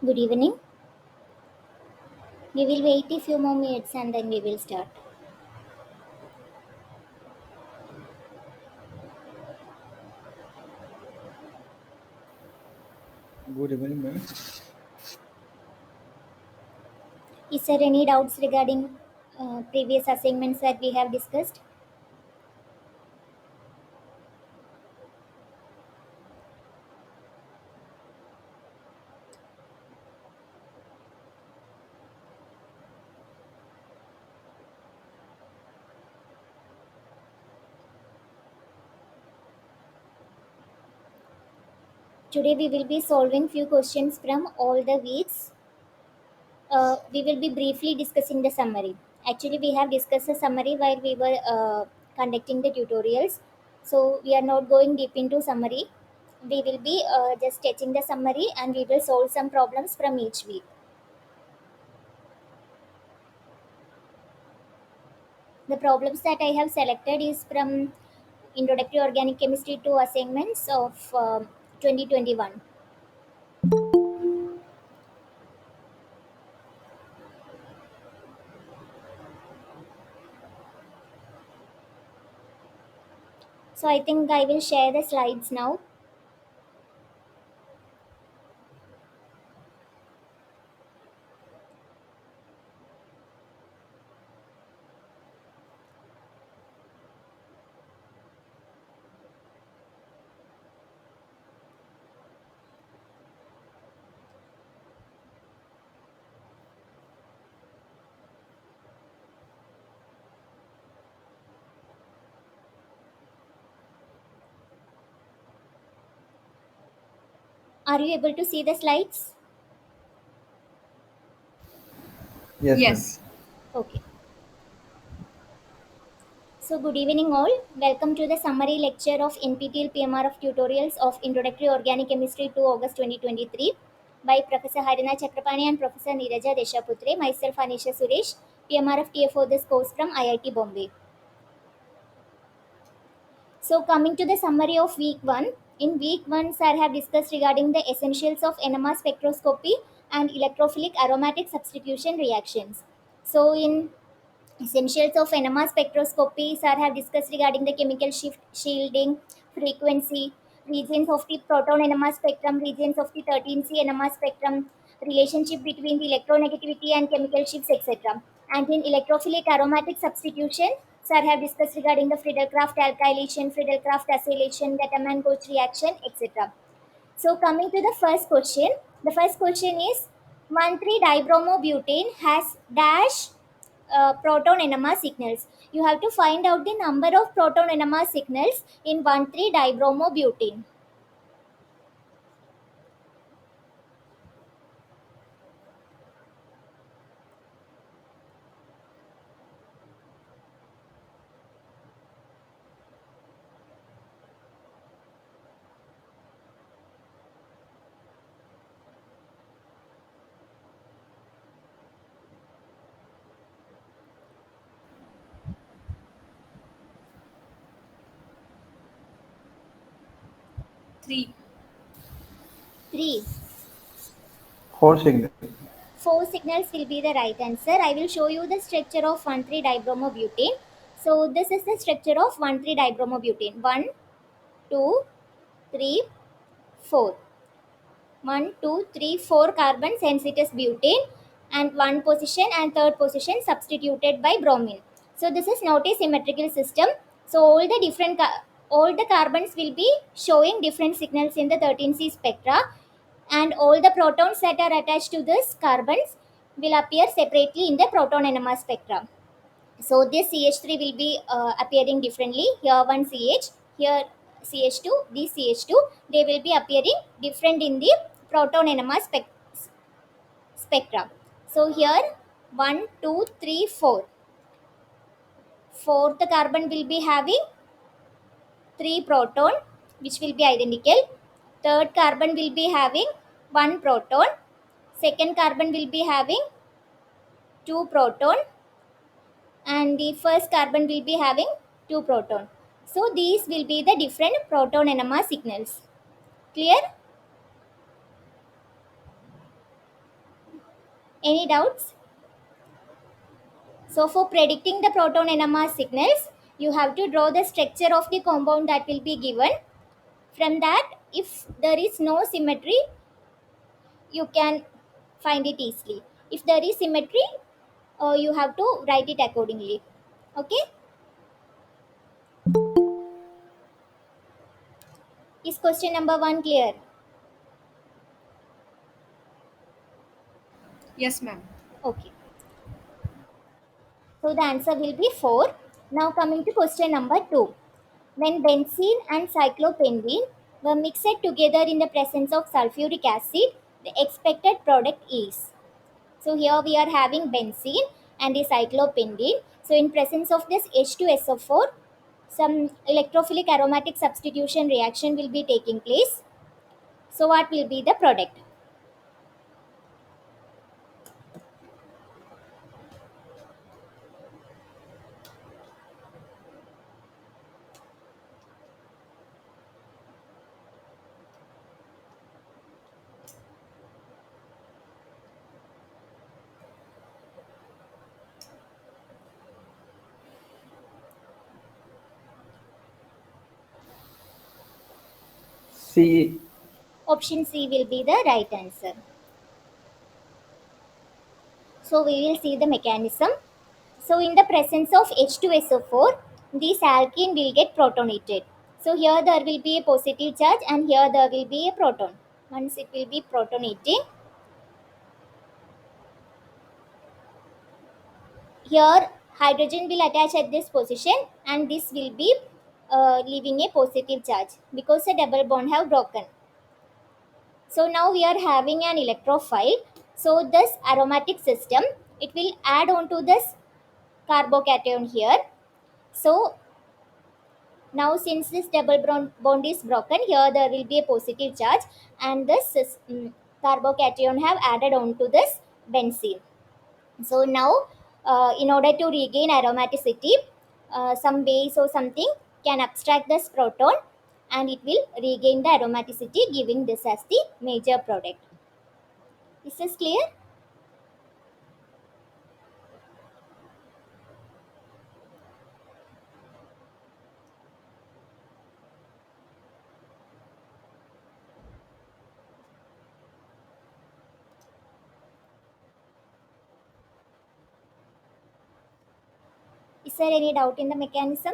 Good evening. We will wait a few more minutes and then we will start. Good evening, ma'am. Is there any doubts regarding previous assignments that we have discussed? Today we will be solving few questions from all the weeks. We will be briefly discussing the summary. Actually, we have discussed the summary while we were conducting the tutorials. So we are not going deep into summary. We will be just sketching the summary and we will solve some problems from each week. The problems that I have selected is from Introductory Organic Chemistry II assignments of 2021. So I think I will share the slides now. Are you able to see the slides? Yes, ma'am. Yes. Okay. So good evening all. Welcome to the summary lecture of NPTEL PMR of tutorials of Introductory Organic Chemistry to August 2023 by Professor Harina Chakrapani and Professor Neeraja Deshaputre. Myself Anisha Suresh, PMR of TF for this course from IIT Bombay. So coming to the summary of week 1, in week 1 sir have discussed regarding the essentials of NMR spectroscopy and electrophilic aromatic substitution reactions. So in essentials of NMR spectroscopy sir have discussed regarding the chemical shift shielding, frequency, regions of the proton NMR spectrum, regions of the 13C NMR spectrum, relationship between the electronegativity and chemical shifts, etc. And in electrophilic aromatic substitution, sir have discussed regarding the Friedel-Crafts alkylation, Friedel-Crafts acylation, the Taman-Koch reaction, etc. So coming to the first question is 1,3-dibromobutane has dash proton NMR signals. You have to find out the number of proton NMR signals in 1,3-dibromobutane. 3. 3. Four signal. 4 signals will be the right answer. I will show you the structure of 1,3-dibromobutane. So this is the structure of 1,3-dibromobutane. 1, 2, 3, 4. 1, 2, 3, 4 carbons, hence it is butane, and one position and third position substituted by bromine. So this is not a symmetrical system. So all the carbons will be showing different signals in the 13C spectra, and all the protons that are attached to this carbons will appear separately in the proton NMR spectra. So this CH3 will be appearing differently. Here one CH, here CH2, this CH2, they will be appearing different in the proton NMR spectra. So here 1, 2, 3, 4. Fourth carbon will be having 3 proton, which will be identical. Third carbon will be having 1 proton. Second carbon will be having 2 proton, and the first carbon will be having 2 proton. So these will be the different proton NMR signals. Clear? Any doubts? So for predicting the proton NMR signals, you have to draw the structure of the compound that will be given. From that, if there is no symmetry, you can find it easily. If there is symmetry, you have to write it accordingly. Okay? Is question number 1 clear? Yes, ma'am. Okay. So the answer will be 4. Now coming to question number 2. When benzene and cyclopentene were mixed together in the presence of sulfuric acid, the expected product is. So here we are having benzene and the cyclopentene. So in presence of this H2SO4, some electrophilic aromatic substitution reaction will be taking place. So what will be the product? C. Option C will be the right answer. So we will see the mechanism. So in the presence of H2SO4, this alkene will get protonated. So here there will be a positive charge and here there will be a proton. Once it will be protonating, here hydrogen will attach at this position and this will be leaving a positive charge because the double bond have broken. So now we are having an electrophile. So this aromatic system, it will add on to this carbocation here. So now since this double bond is broken, here there will be a positive charge and this carbocation have added on to this benzene. So now in order to regain aromaticity, some base or something can abstract this proton and it will regain the aromaticity, giving this as the major product. Is this clear? Is there any doubt in the mechanism?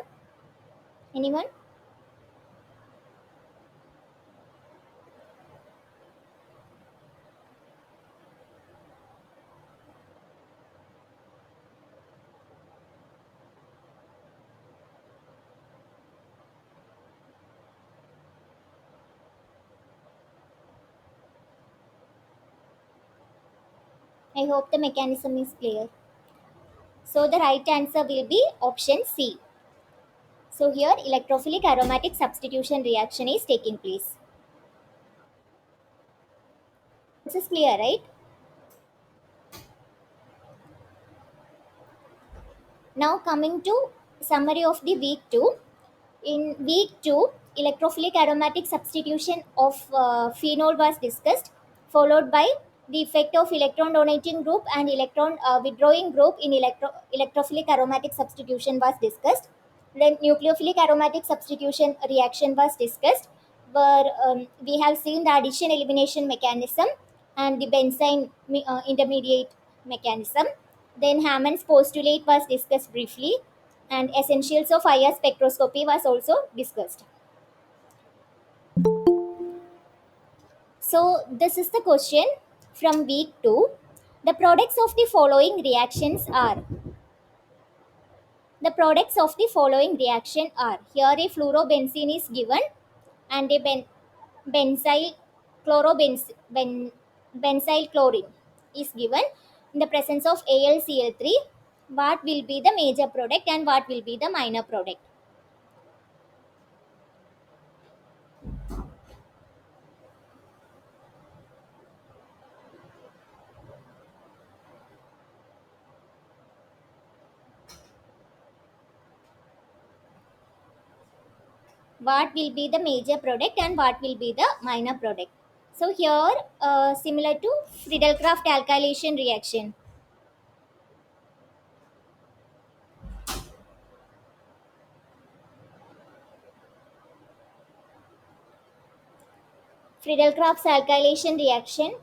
Anyone? I hope the mechanism is clear. So the right answer will be option C. So here electrophilic aromatic substitution reaction is taking place. This is clear, right? Now coming to summary of the week 2. In week 2, electrophilic aromatic substitution of phenol was discussed, followed by the effect of electron donating group and electron withdrawing group in electrophilic aromatic substitution was discussed. Then nucleophilic aromatic substitution reaction was discussed, where we have seen the addition elimination mechanism and the benzene intermediate mechanism. Then Hammond's postulate was discussed briefly, and essentials of IR spectroscopy was also discussed. So this is the question from week 2. The products of the following reactions are. The products of the following reaction are. Here a fluorobenzene is given and a benzyl benzyl chlorine is given in the presence of AlCl3. What will be the major product and what will be the minor product? What will be the major product and what will be the minor product? So here, similar to Friedel-Crafts alkylation reaction. Friedel-Crafts alkylation reaction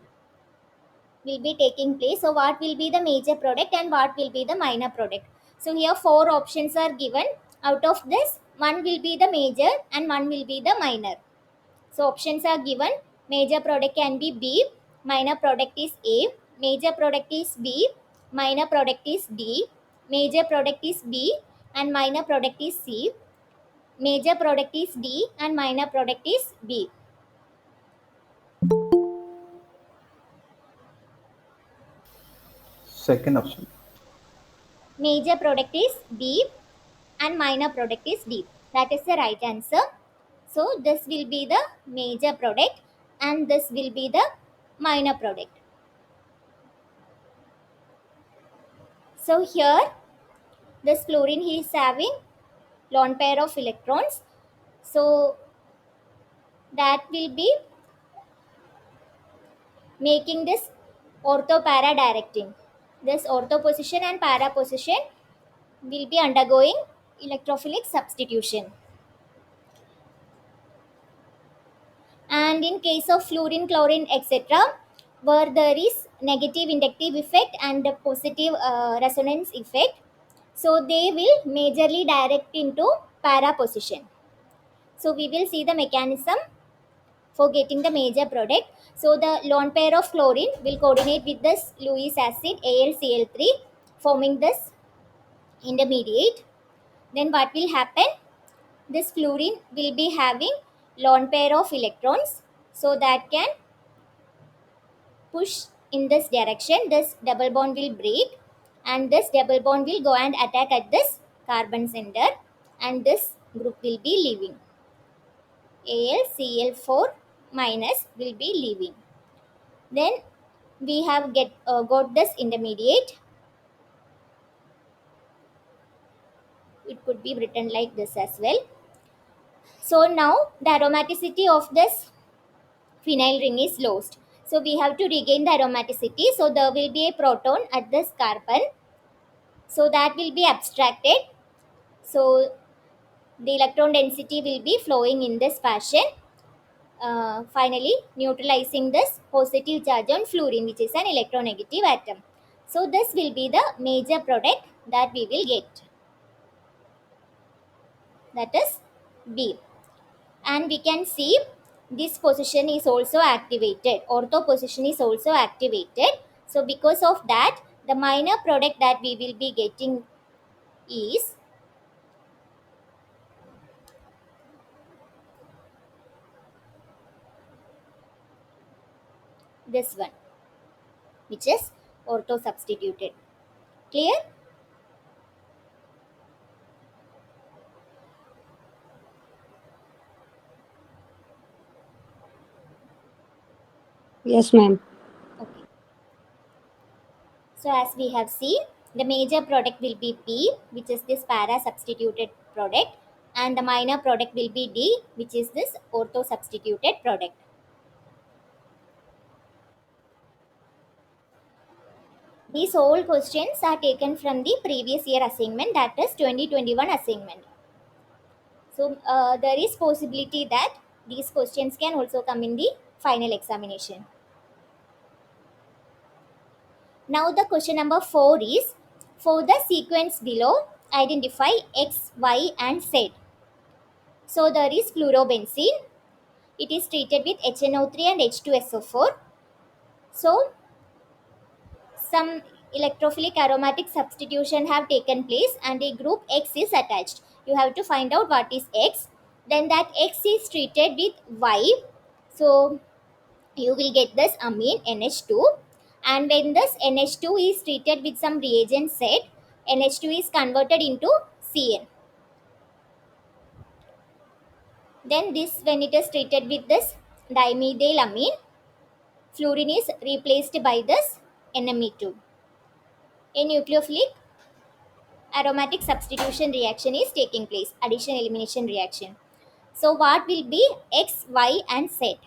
will be taking place. So what will be the major product and what will be the minor product? So here four options are given. Out of this, one will be the major and one will be the minor. So options are given. Major product can be B, minor product is A, major product is B, minor product is D, major product is B and minor product is C, major product is D and minor product is B. Second option. Major product is B and minor product is D. That is the right answer. So this will be the major product and this will be the minor product. So here this fluorine is having lone pair of electrons. So that will be making this ortho para directing. This ortho position and para position will be undergoing electrophilic substitution. And in case of fluorine, chlorine, etc., where there is negative inductive effect and a positive resonance effect, so they will majorly direct into para position. So we will see the mechanism for getting the major product. So the lone pair of chlorine will coordinate with this Lewis acid AlCl3, forming this intermediate. Then what will happen? This fluorine will be having lone pair of electrons, so that can push in this direction. This double bond will break and this double bond will go and attack at this carbon center and this group will be leaving. AlCl4 minus will be leaving. Then we have got this intermediate. It could be written like this as well. So now the aromaticity of this phenyl ring is lost. So we have to regain the aromaticity. So there will be a proton at this carbon. So that will be abstracted. So the electron density will be flowing in this fashion. Finally neutralizing this positive charge on fluorine, which is an electronegative atom. So this will be the major product that we will get. That is B. And we can see this position is also activated. Ortho position is also activated. So because of that, the minor product that we will be getting is this one, which is ortho substituted. Clear? Yes, ma'am. Okay. So as we have seen, the major product will be P, which is this para substituted product, and the minor product will be D, which is this ortho substituted product. These all questions are taken from the previous year assignment, that is 2021 assignment. So there is possibility that these questions can also come in the final examination. Now the question number 4 is, for the sequence below, identify X, Y and Z. So there is fluorobenzene. It is treated with HNO3 and H2SO4. So some electrophilic aromatic substitution have taken place and a group X is attached. You have to find out what is X. Then that X is treated with Y. So you will get this amine NH2. And when this NH2 is treated with some reagent Z, NH2 is converted into CN. Then this, when it is treated with this dimethylamine, fluorine is replaced by this NME2. A nucleophilic aromatic substitution reaction is taking place, addition elimination reaction. So what will be X, Y and Z?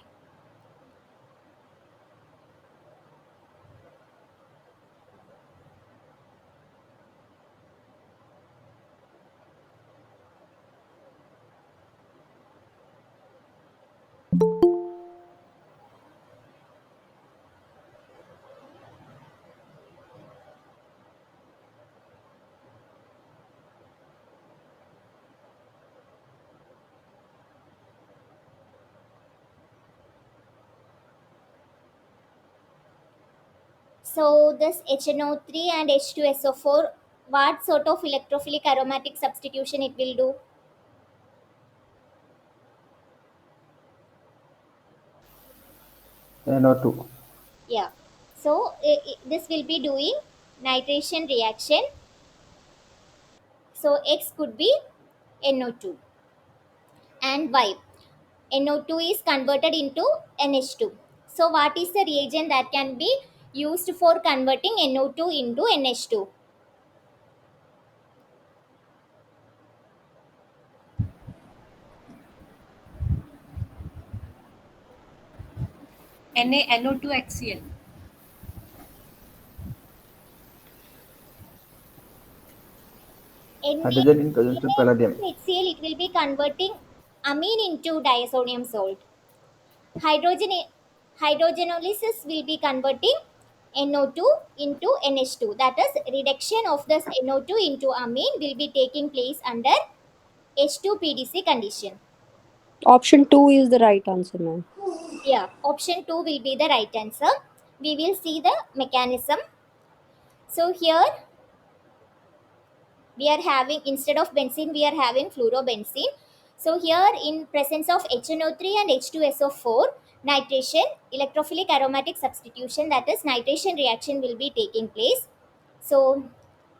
So this HNO3 and H2SO4, what sort of electrophilic aromatic substitution it will do? NO2. Yeah. So this will be doing nitration reaction. So X could be NO2 and Y. NO2 is converted into NH2. So what is the reagent that can be used for converting NO2 into NH2? NaNO2HCl. Hydrogen in presence of palladium. NaHCl, it will be converting amine into diazonium salt. Hydrogen hydrogenolysis will be converting NO2 into NH2. That is, reduction of this NO2 into amine will be taking place under H2PDC condition. Option 2 is the right answer, ma'am. Yeah, option 2 will be the right answer. We will see the mechanism. So here we are having, instead of benzene we are having fluorobenzene. So here in presence of HNO3 and H2SO4, nitration, electrophilic aromatic substitution, that is nitration reaction will be taking place. So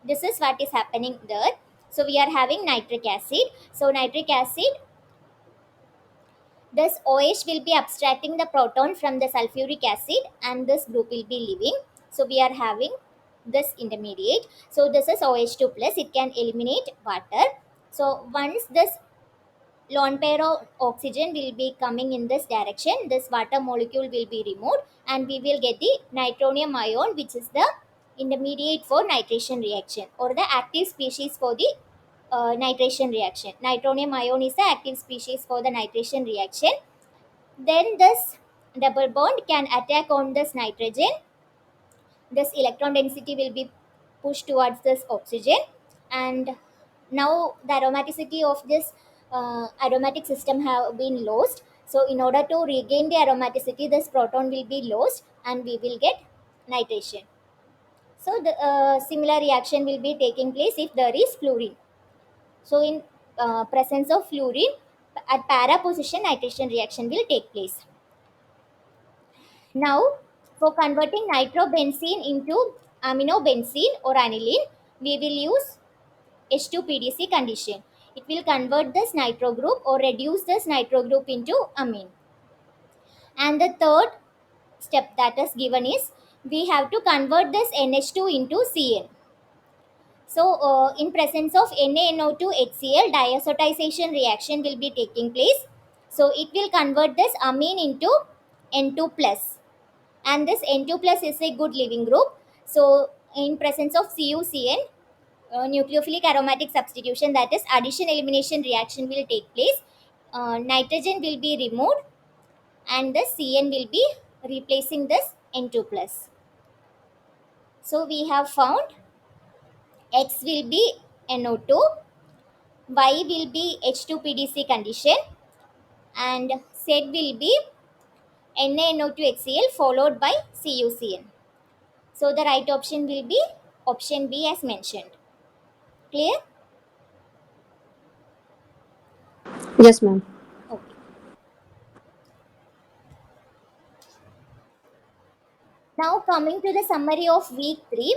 this is what is happening there. So we are having nitric acid. So nitric acid, this OH will be abstracting the proton from the sulfuric acid and this group will be leaving. So we are having this intermediate. So this is OH2 plus, it can eliminate water. So once this lone pair of oxygen will be coming in this direction, this water molecule will be removed and we will get the nitronium ion, which is the intermediate for nitration reaction or the active species for the nitration reaction. Nitronium ion is the active species for the nitration reaction. Then this double bond can attack on this nitrogen. This electron density will be pushed towards this oxygen, and now the aromaticity of this aromatic system have been lost. So in order to regain the aromaticity, this proton will be lost and we will get nitration. So the similar reaction will be taking place if there is fluorine. So in presence of fluorine, at para position nitration reaction will take place. Now, for converting nitrobenzene into aminobenzene or aniline, we will use H2PDC condition. It will convert this nitro group or reduce this nitro group into amine. And the third step that is given is we have to convert this NH2 into CN. So, in presence of NaNO2HCl, diazotization reaction will be taking place. So, it will convert this amine into N2 plus, and this N2 plus is a good leaving group. So in presence of CuCN, nucleophilic aromatic substitution, that is addition elimination reaction will take place. Nitrogen will be removed and the Cn will be replacing this N2 plus. So we have found X will be NO2, Y will be H2PDC condition, and Z will be NaNO2HCl followed by CuCN. So the right option will be option B as mentioned. Clear? Yes, ma'am. Okay. Now coming to the summary of week 3.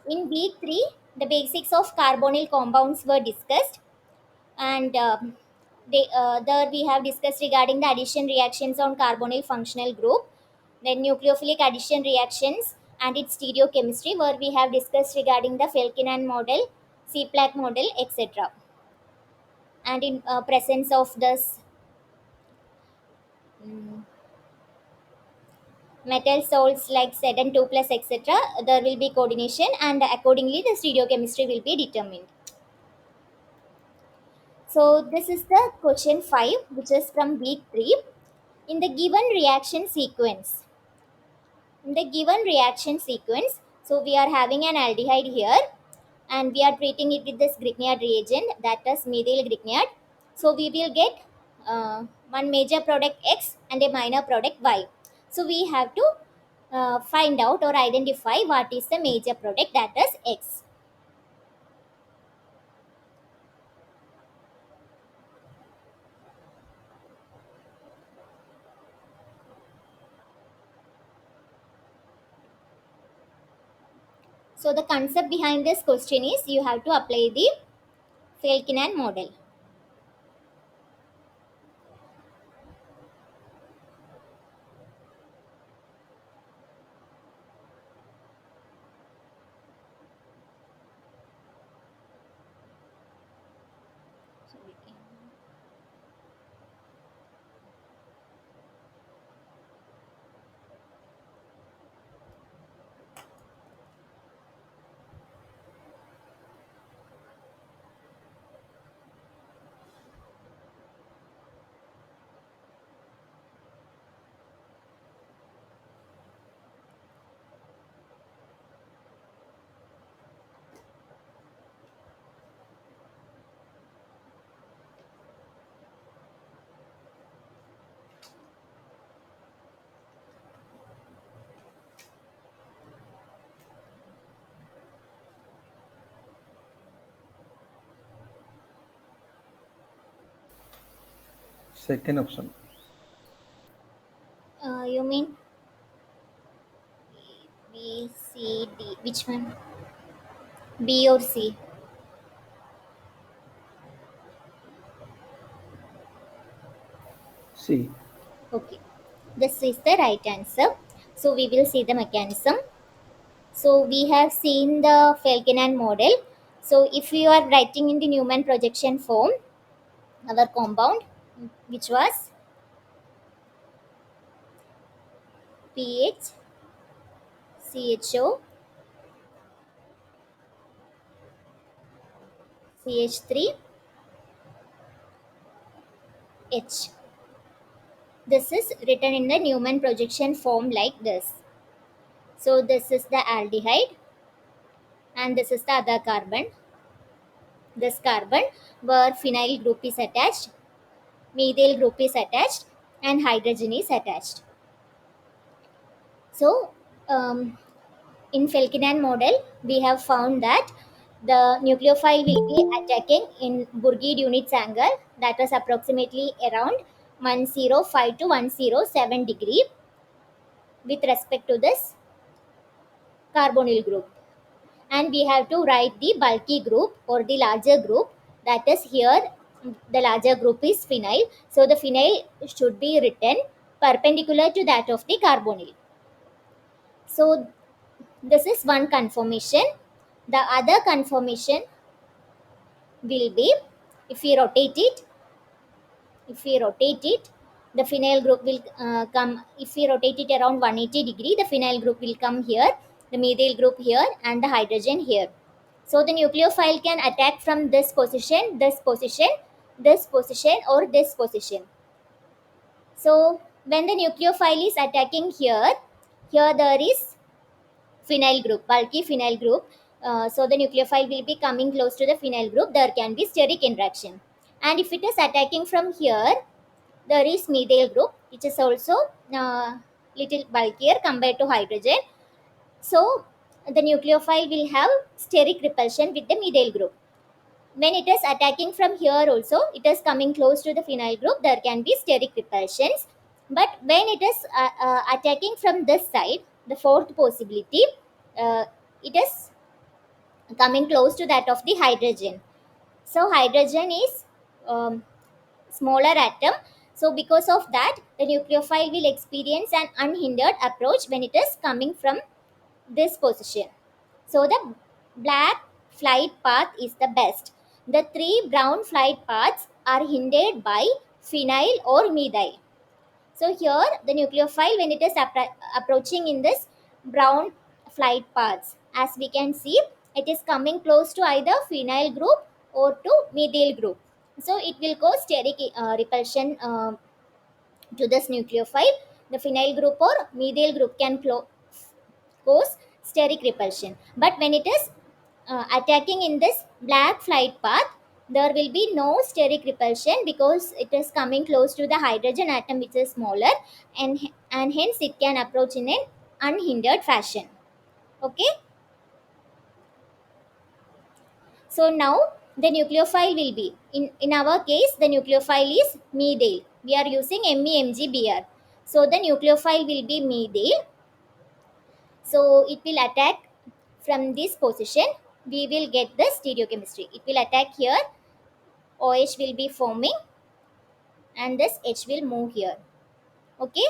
In week 3, the basics of carbonyl compounds were discussed, and there we have discussed regarding the addition reactions on carbonyl functional group, then nucleophilic addition reactions and its stereochemistry, where we have discussed regarding the Felkinan model, C-Plaque model, etc. And in presence of this mm, metal salts like Zn 2 plus, etc., there will be coordination and accordingly the stereochemistry will be determined. So this is the question 5, which is from week 3. In the given reaction sequence, so we are having an aldehyde here and we are treating it with this Grignard reagent, that is methyl Grignard. So we will get one major product X and a minor product Y. So we have to find out or identify what is the major product, that is X. So the concept behind this question is you have to apply the Felkinan model. So we can- Second option. you mean B, C, D? Which one? B or C? C. Okay, this is the right answer. So we will see the mechanism. So we have seen the Felkinan model. So if you are writing in the Newman projection form, our compound, which was pH, CHO, CH3, H. This is written in the Newman projection form like this. So this is the aldehyde and this is the other carbon. This carbon where phenyl group is attached, methyl group is attached, and hydrogen is attached. So in Felkinan model, we have found that the nucleophile will be attacking in Burgide units angle, that is approximately around 105 to 107 degree with respect to this carbonyl group. And we have to write the bulky group or the larger group, that is here the larger group is phenyl. So the phenyl should be written perpendicular to that of the carbonyl. So this is one conformation. The other conformation will be, if we rotate it, if we rotate it, the phenyl group will come. If we rotate it around 180 degree, the phenyl group will come here, the methyl group here, and the hydrogen here. So the nucleophile can attack from this position, this position, this position, or this position. So when the nucleophile is attacking here, here there is phenyl group, bulky phenyl group. So the nucleophile will be coming close to the phenyl group. There can be steric interaction. And if it is attacking from here, there is methyl group, which is also little bulkier compared to hydrogen. So the nucleophile will have steric repulsion with the methyl group. When it is attacking from here also, it is coming close to the phenyl group, there can be steric repulsions. But when it is attacking from this side, the fourth possibility, uh, it is coming close to that of the hydrogen. So hydrogen is smaller atom. So because of that, the nucleophile will experience an unhindered approach when it is coming from this position. So the black flight path is the best. The three brown flight paths are hindered by phenyl or methyl. So here the nucleophile, when it is approaching in this brown flight paths, as we can see, it is coming close to either phenyl group or to methyl group. So it will cause steric repulsion to this nucleophile. The phenyl group or methyl group can cause steric repulsion. But when it is attacking in this black flight path, there will be no steric repulsion because it is coming close to the hydrogen atom, which is smaller, and hence it can approach in an unhindered fashion. Okay. So now the nucleophile will be, in our case, the nucleophile is medial. We are using MEMGBr. So the nucleophile will be medial. So it will attack from this position. We will get the stereochemistry. It will attack here. OH will be forming and this H will move here. Okay.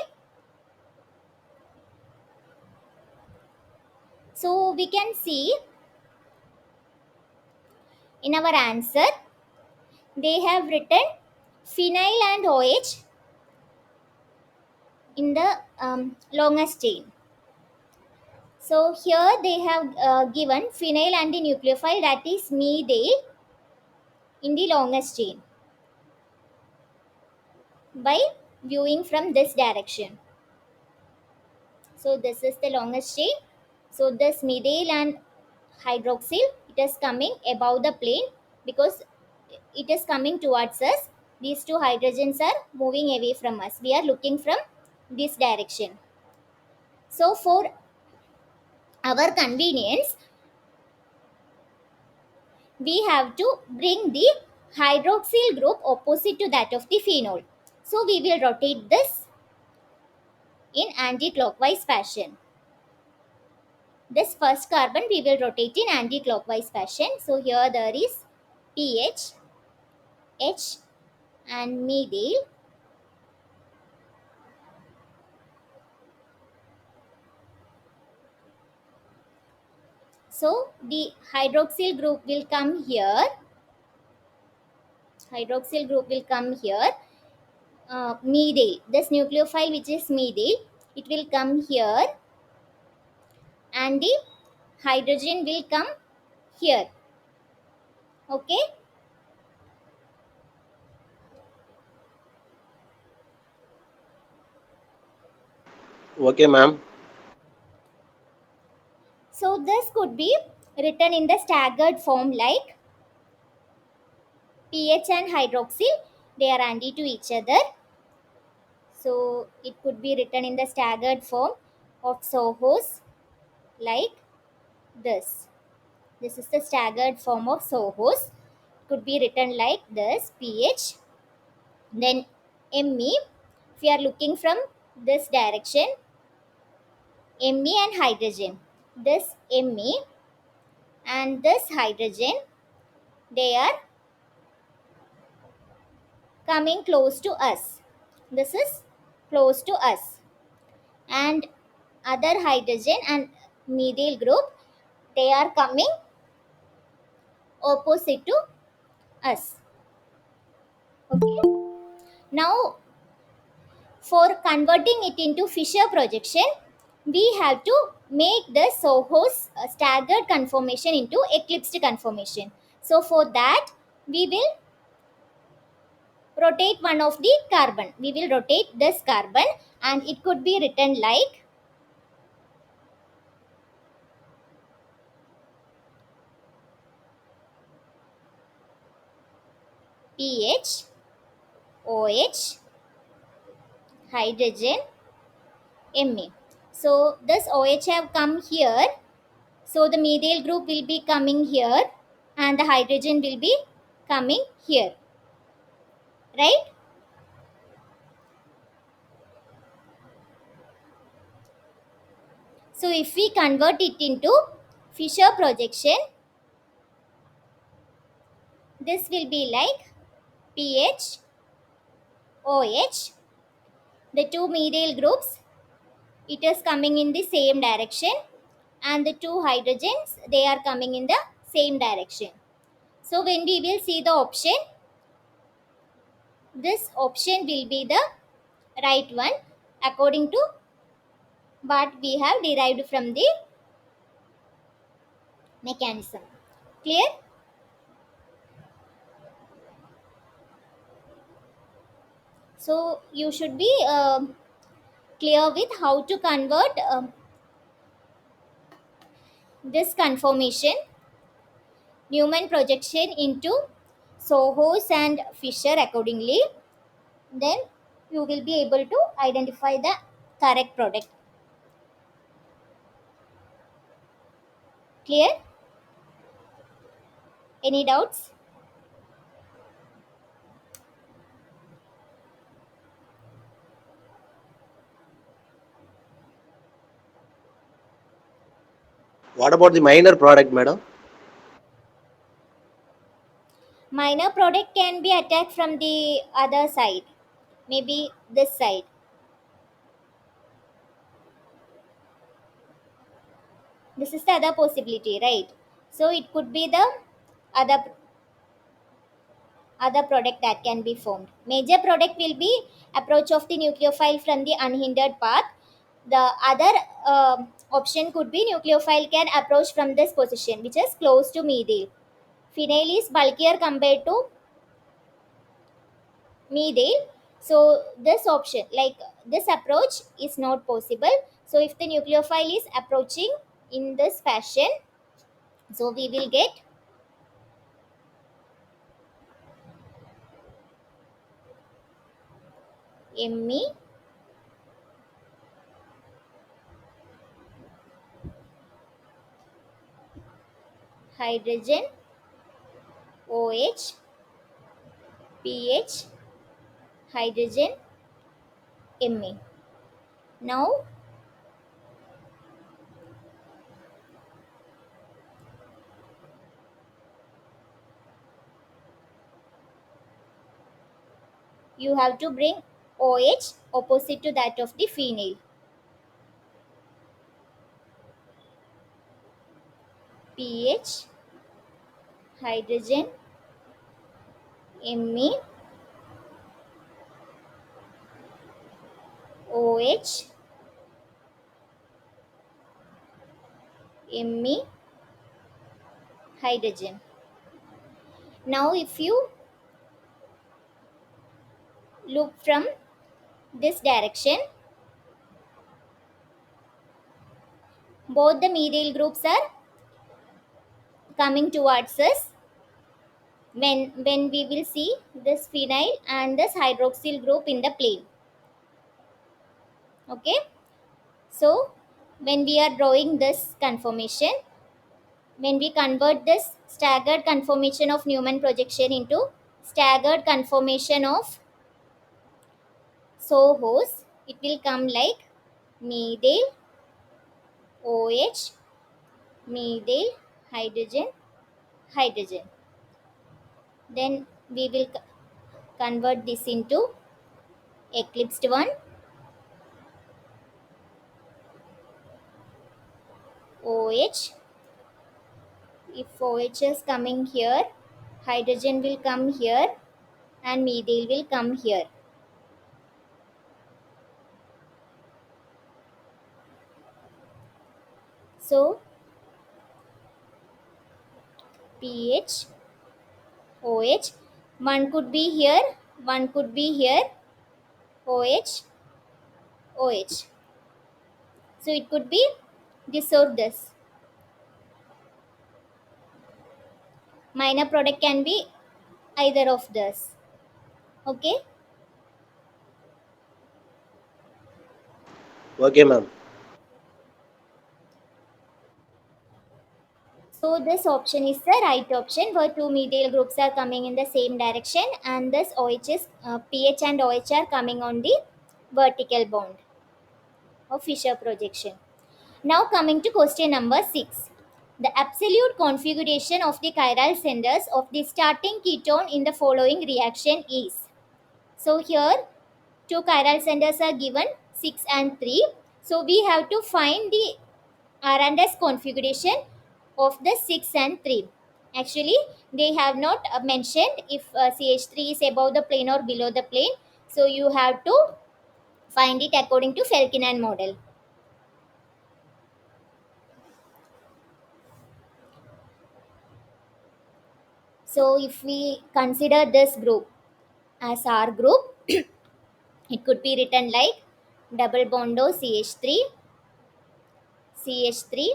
So we can see in our answer, they have written phenyl and OH in the longest chain. So here they have given phenyl antinucleophile, that is medial in the longest chain by viewing from this direction. So this is the longest chain. So this medial and hydroxyl, it is coming above the plane because it is coming towards us. These two hydrogens are moving away from us. We are looking from this direction. So for our convenience, we have to bring the hydroxyl group opposite to that of the phenol. So we will rotate this in anti-clockwise fashion. This first carbon we will rotate in anti-clockwise fashion. So here there is pH, H and medial. So the hydroxyl group will come here. Hydroxyl group will come here. Medial. This nucleophile which is medial, it will come here and the hydrogen will come here. Okay. Okay, ma'am. So this could be written in the staggered form like pH and hydroxyl, they are anti to each other. So it could be written in the staggered form of Sohos like this. This is the staggered form of Sohos. Could be written like this, pH, then Me. If we are looking from this direction, Me and hydrogen. This Me and this hydrogen, they are coming close to us. This is close to us. And other hydrogen and methyl group, they are coming opposite to us. Okay. Now for converting it into Fisher projection, we have to make the Sohos staggered conformation into eclipsed conformation. So for that, we will rotate one of the carbon. We will rotate this carbon and it could be written like pH, OH, hydrogen, Me. So this OH have come here. So the methyl group will be coming here and the hydrogen will be coming here. Right? So if we convert it into Fisher projection, this will be like pH, OH, the two methyl groups, it is coming in the same direction and the two hydrogens, they are coming in the same direction. So when we will see the option, this option will be the right one according to what we have derived from the mechanism. Clear? So you should be clear with how to convert this conformation, Newman projection, into Sohos and Fisher accordingly. Then you will be able to identify the correct product. Clear? Any doubts? What about the minor product, madam? Minor product can be attacked from the other side, maybe this side. This is the other possibility, right? So it could be the other other product that can be formed. Major product will be approach of the nucleophile from the unhindered path. The other option could be nucleophile can approach from this position, which is close to medial. Phenyl is bulkier compared to medial. So this option, like this approach, is not possible. So if the nucleophile is approaching in this fashion, so we will get Me, hydrogen, OH, pH, hydrogen, Me. Now you have to bring OH opposite to that of the phenyl. pH, hydrogen, Me, OH, Me, hydrogen. Now if you look from this direction, both the methyl groups are coming towards us. When we will see this phenyl and this hydroxyl group in the plane. Okay, so when we are drawing this conformation, when we convert this staggered conformation of Newman projection into staggered conformation of Sohos, it will come like methyl, OH, methyl, hydrogen, hydrogen. Then we will convert this into eclipsed one, OH. If OH is coming here, hydrogen will come here and methyl will come here. So pH, OH, one could be here, one could be here, OH, OH. So it could be this or this. Minor product can be either of this. Okay. Okay, ma'am. So this option is the right option where two methyl groups are coming in the same direction and this OH is pH and OH are coming on the vertical bond of Fischer projection. Now coming to question number 6. The absolute configuration of the chiral centers of the starting ketone in the following reaction is. So here two chiral centers are given 6 and 3. So we have to find the R and S configuration of the 6 and 3. Actually they have not mentioned if CH3 is above the plane or below the plane. So you have to find it according to Felkinen model. So if we consider this group as R group, it could be written like double bondo CH3, CH3,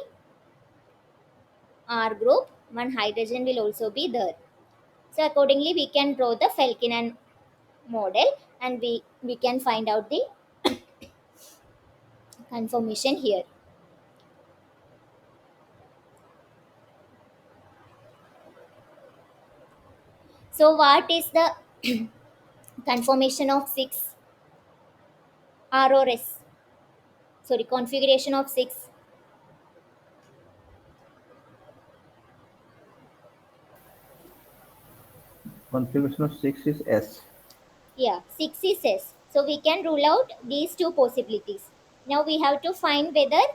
R group, one hydrogen will also be there. So accordingly we can draw the Felkinen model and we can find out the conformation here. So what is the conformation of 6 R or S? Sorry, configuration of 6. Configuration of 6 is S. Yeah, 6 is S. So we can rule out these two possibilities. Now we have to find whether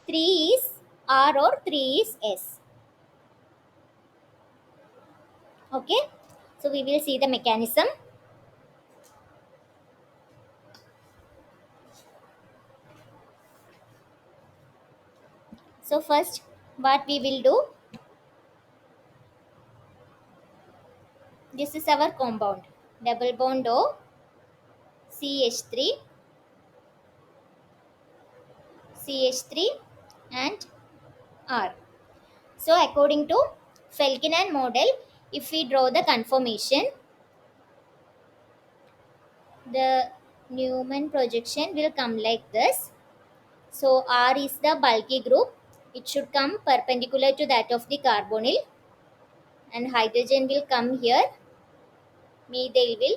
3 is R or 3 is S. Okay, so we will see the mechanism. So first what we will do, this is our compound, double bond O, CH3, CH3 and R. So according to Felkinan model, if we draw the conformation, the Newman projection will come like this. So R is the bulky group. It should come perpendicular to that of the carbonyl, and hydrogen will come here, methyl will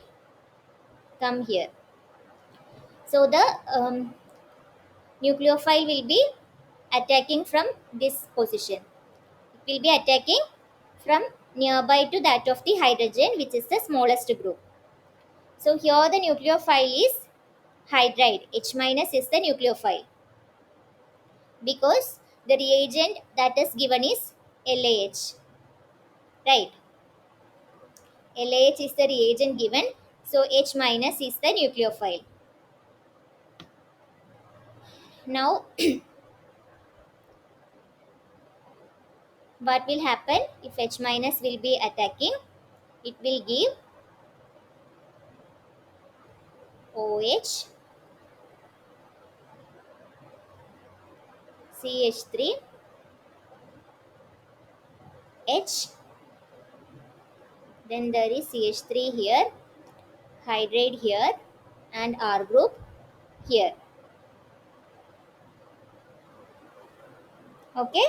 come here. So the nucleophile will be attacking from this position. It will be attacking from nearby to that of the hydrogen, which is the smallest group. So here the nucleophile is hydride. H minus is the nucleophile because the reagent that is given is LAH. Right. LAH is the reagent given. So H minus is the nucleophile. Now what will happen if H minus will be attacking? It will give OH, CH3, H, then there is CH3 here, hydride here, and R group here. Okay.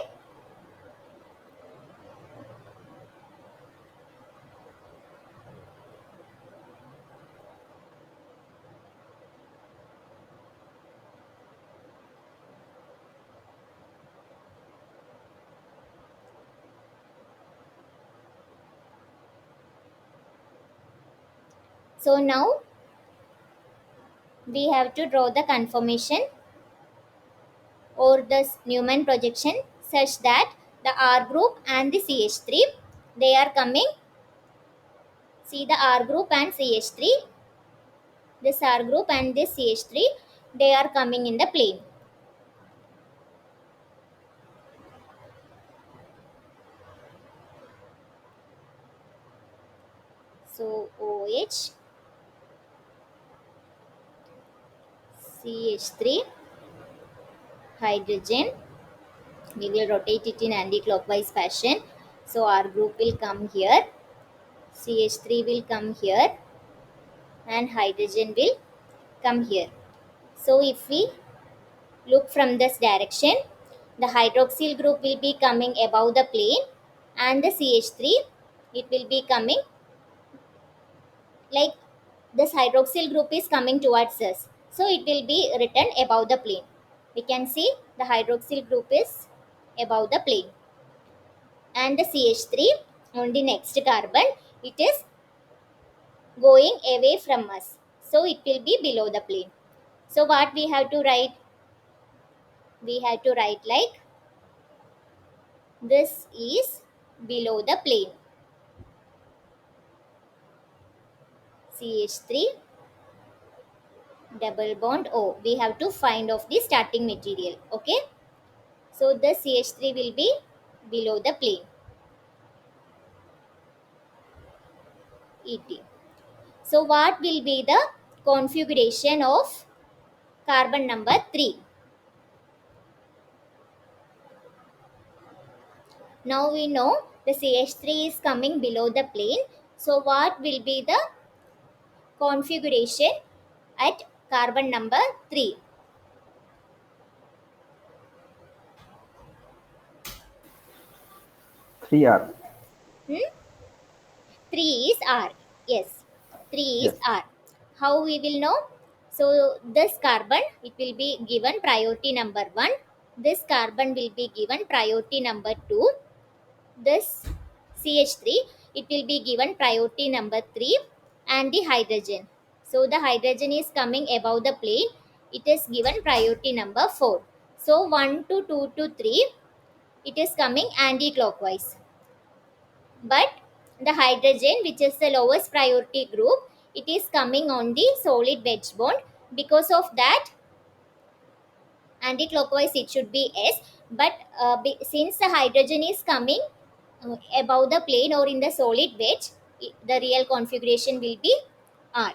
So now we have to draw the conformation or the Newman projection such that the R group and the CH3, they are coming. See the R group and CH3, this R group and this CH3, they are coming in the plane. So OH, CH3, hydrogen, we will rotate it in anti-clockwise fashion. So R group will come here, CH3 will come here, and hydrogen will come here. So if we look from this direction, the hydroxyl group will be coming above the plane, and the CH3, it will be coming like this hydroxyl group is coming towards us. So it will be written above the plane. We can see the hydroxyl group is above the plane, and the CH3 on the next carbon, it is going away from us. So it will be below the plane. So what we have to write? We have to write like this is below the plane. CH3 double bond O. We have to find of the starting material. Okay. So the CH3 will be below the plane. ET. So what will be the configuration of carbon number 3? Now we know the CH3 is coming below the plane. So what will be the configuration at carbon number 3? 3R. Hmm? 3 3 is R. Yes, 3 is Yes. R. How we will know? So this carbon, it will be given priority number 1. This carbon will be given priority number 2. This CH3, it will be given priority number 3, and the hydrogen. So the hydrogen is coming above the plane. It is given priority number 4. So 1 to 2 to 3, it is coming anti-clockwise. But the hydrogen, which is the lowest priority group, it is coming on the solid wedge bond. Because of that, anti-clockwise it should be S. But since the hydrogen is coming above the plane or in the solid wedge, the real configuration will be R.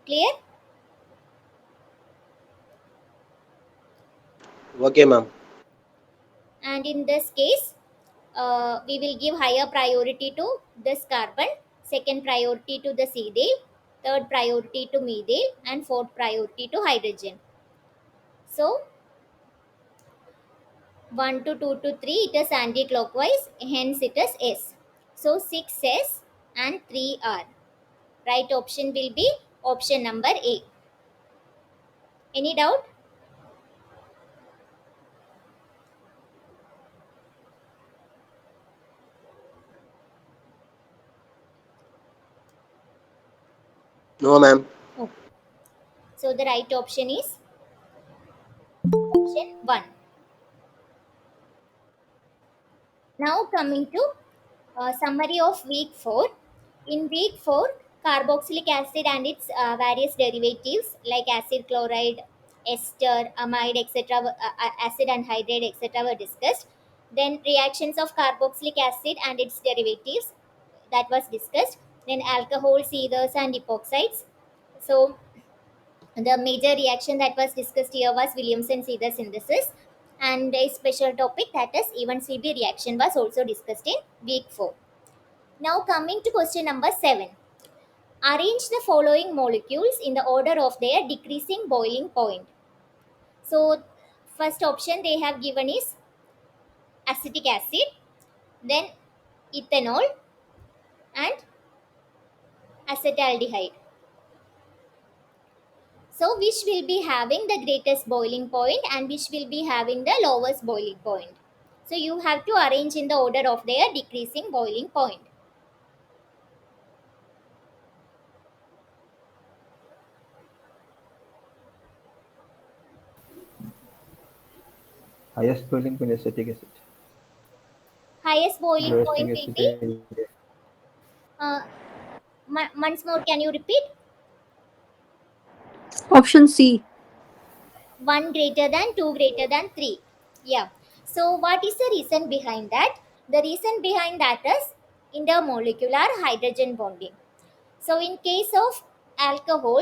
Clear? Okay, ma'am. And in this case, we will give higher priority to this carbon, second priority to the methyl, third priority to methyl, and fourth priority to hydrogen. So 1 to 2 to 3, it is anti-clockwise, hence it is S. So 6S and 3R. Right option will be option number A. Any doubt? No, ma'am. Okay. So the right option is option 1. Now coming to summary of week 4. In week 4, carboxylic acid and its various derivatives like acid chloride, ester, amide, etc., acid anhydride, etc., were discussed. Then reactions of carboxylic acid and its derivatives, that was discussed. Then alcohols, ethers, and epoxides. So the major reaction that was discussed here was Williamson's ether synthesis, and a special topic, that is even CB reaction, was also discussed in week 4. Now coming to question number 7. Arrange the following molecules in the order of their decreasing boiling point. So first option they have given is acetic acid, then ethanol, and acetaldehyde. So which will be having the greatest boiling point and which will be having the lowest boiling point? So you have to arrange in the order of their decreasing boiling point. Highest boiling point acetic acid. Highest boiling Lowest point thing will be, acetic. uh, once more can you repeat? Option C. 1 greater than, 2 greater than 3. Yeah. So what is the reason behind that? The reason behind that is intermolecular hydrogen bonding. So in case of alcohol,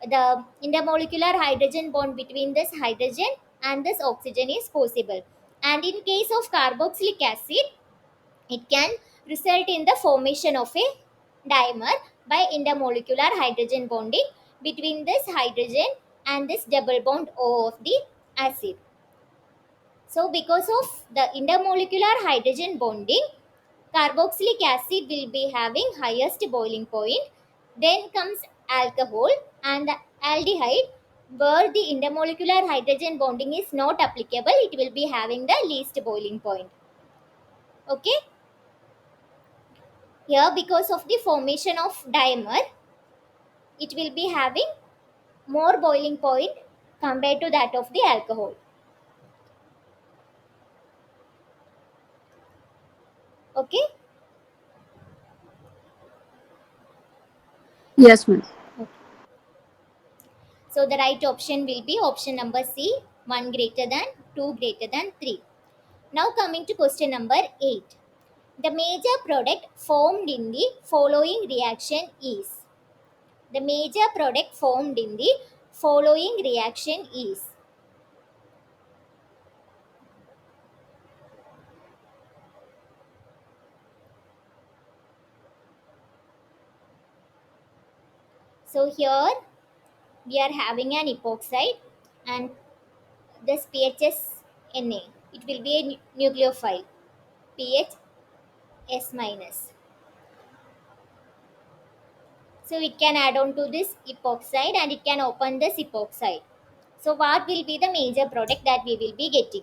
the intermolecular hydrogen bond between this hydrogen and this oxygen is possible. And in case of carboxylic acid, it can result in the formation of a dimer by intermolecular hydrogen bonding between this hydrogen and this double bond O of the acid. So because of the intermolecular hydrogen bonding, carboxylic acid will be having highest boiling point. Then comes alcohol and the aldehyde, where the intermolecular hydrogen bonding is not applicable, it will be having the least boiling point. Okay. Here, because of the formation of dimer, it will be having more boiling point compared to that of the alcohol. Okay. Yes, ma'am. Okay. So the right option will be option number C, 1 greater than, 2 greater than 3. Now coming to question number 8. The major product formed in the following reaction is. The major product formed in the following reaction is. So here we are having an epoxide and this pH Na. It will be a nucleophile. pH S minus. So it can add on to this epoxide and it can open this epoxide. So what will be the major product that we will be getting?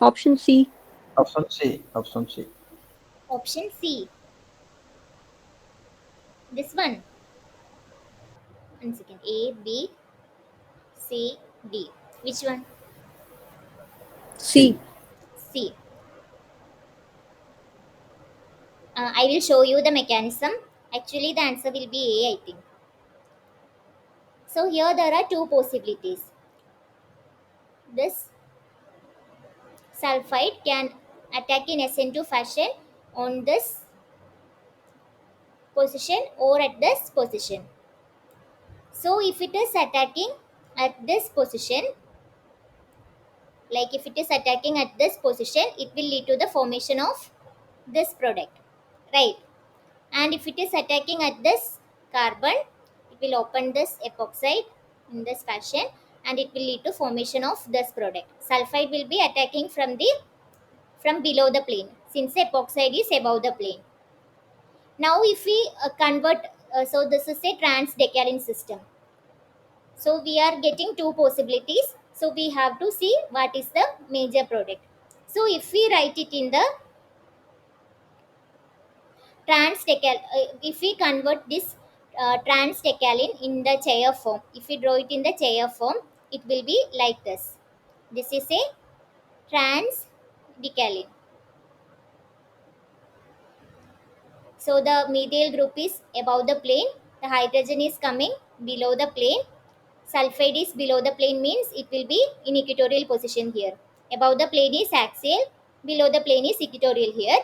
Option C. Option C. Option C. Option C. This one. 1 second. A, B, C, D. Which one? C. C. C. I will show you the mechanism. Actually, the answer will be A, I think. So here there are two possibilities. This sulfide can attack in SN2 fashion on this position or at this position. So if it is attacking at this position, like if it is attacking at this position, it will lead to the formation of this product, right? And if it is attacking at this carbon, it will open this epoxide in this fashion and it will lead to formation of this product. Sulfide will be attacking from below the plane since epoxide is above the plane. Now if we convert, so this is a trans-decalin system. So we are getting two possibilities. So we have to see what is the major product. So if we write it in the if we convert this trans-decalin in the chair form, if we draw it in the chair form, it will be like this. This is a trans-decalin. So the methyl group is above the plane, the hydrogen is coming below the plane, sulfide is below the plane means it will be in equatorial position here. Above the plane is axial, below the plane is equatorial here.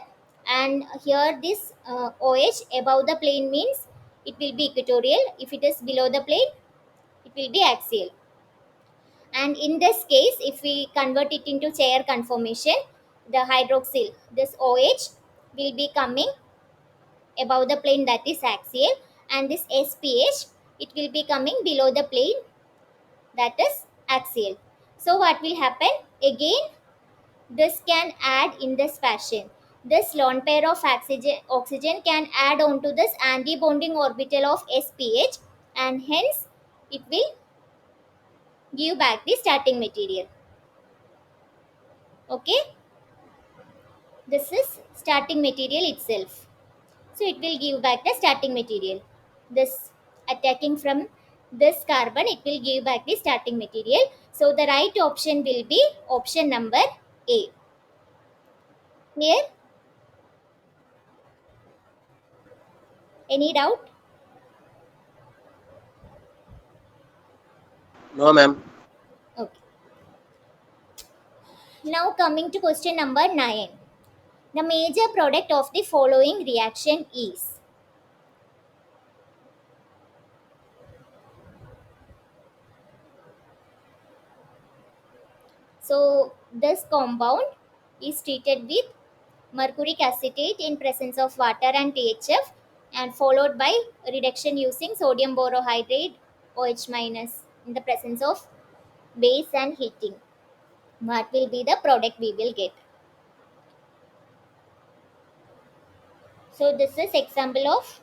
And here this OH above the plane means it will be equatorial. If it is below the plane, it will be axial. And in this case, if we convert it into chair conformation, the hydroxyl, this OH will be coming above the plane, that is axial, and this SPH, it will be coming below the plane, that is axial. So what will happen? Again, this can add in this fashion. This lone pair of oxygen can add on to this anti-bonding orbital of SPH and hence it will give back the starting material. Okay, this is starting material itself. So it will give back the starting material. This attacking from this carbon, it will give back the starting material. So the right option will be option number A. Here, any doubt? No, ma'am. Okay. Now coming to question number 9. The major product of the following reaction is. So this compound is treated with mercuric acetate in presence of water and THF and followed by reduction using sodium borohydride OH minus in the presence of base and heating. What will be the product we will get? So this is example of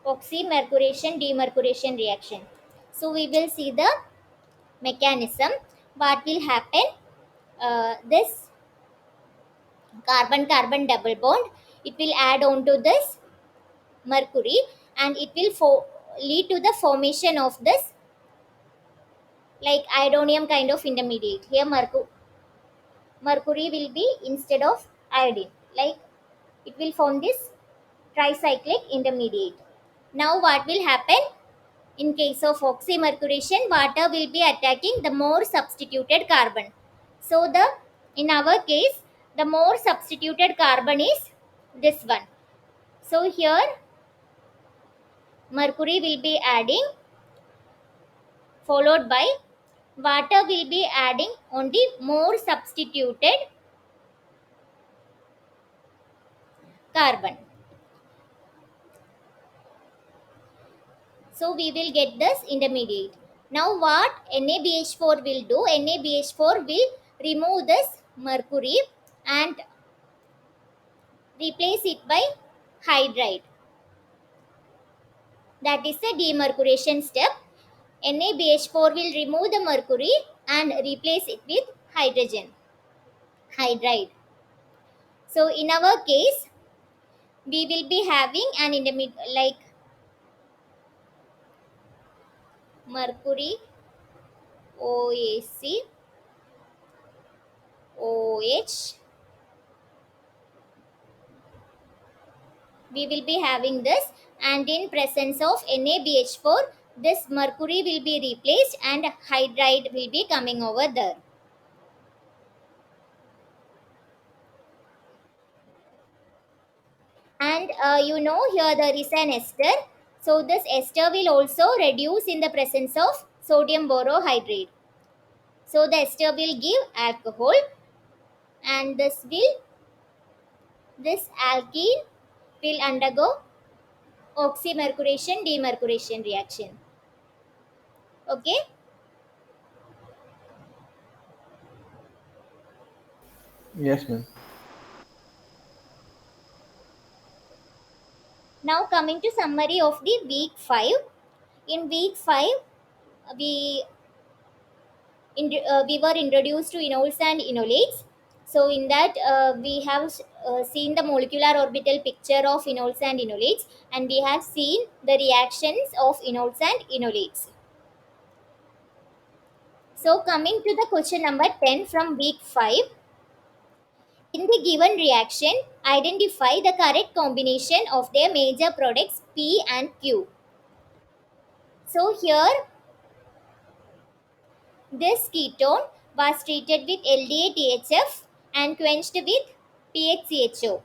oxymercuration demercuration reaction. So we will see the mechanism. What will happen? This carbon carbon double bond, it will add on to this mercury and it will lead to the formation of this like iodonium kind of intermediate. Here mercury will be instead of iodine, like it will form this tricyclic intermediate. Now what will happen? In case of oxymercuration, water will be attacking the more substituted carbon. So the in our case, the more substituted carbon is this one. So here mercury will be adding, followed by water will be adding on the more substituted carbon. So we will get this intermediate. Now what NaBH4 will do? NaBH4 will remove this mercury and replace it by hydride. That is the demercuration step. NaBH4 will remove the mercury and replace it with hydrogen, hydride. So in our case, we will be having an intermediate like mercury, OAC, OH. We will be having this, and in presence of NaBH4, this mercury will be replaced and hydride will be coming over there. And here there is an ester. So this ester will also reduce in the presence of sodium borohydride. So the ester will give alcohol, and this alkene will undergo oxymercuration demercuration reaction. Okay. Yes, ma'am. Now coming to summary of the week 5. In week 5, we we were introduced to enols and enolates. So in that we have seen the molecular orbital picture of enols and enolates, and we have seen the reactions of enols and enolates. So coming to the question number 10 from week 5. In the given reaction, identify the correct combination of their major products P and Q. So here this ketone was treated with LDA-THF and quenched with PHCHO.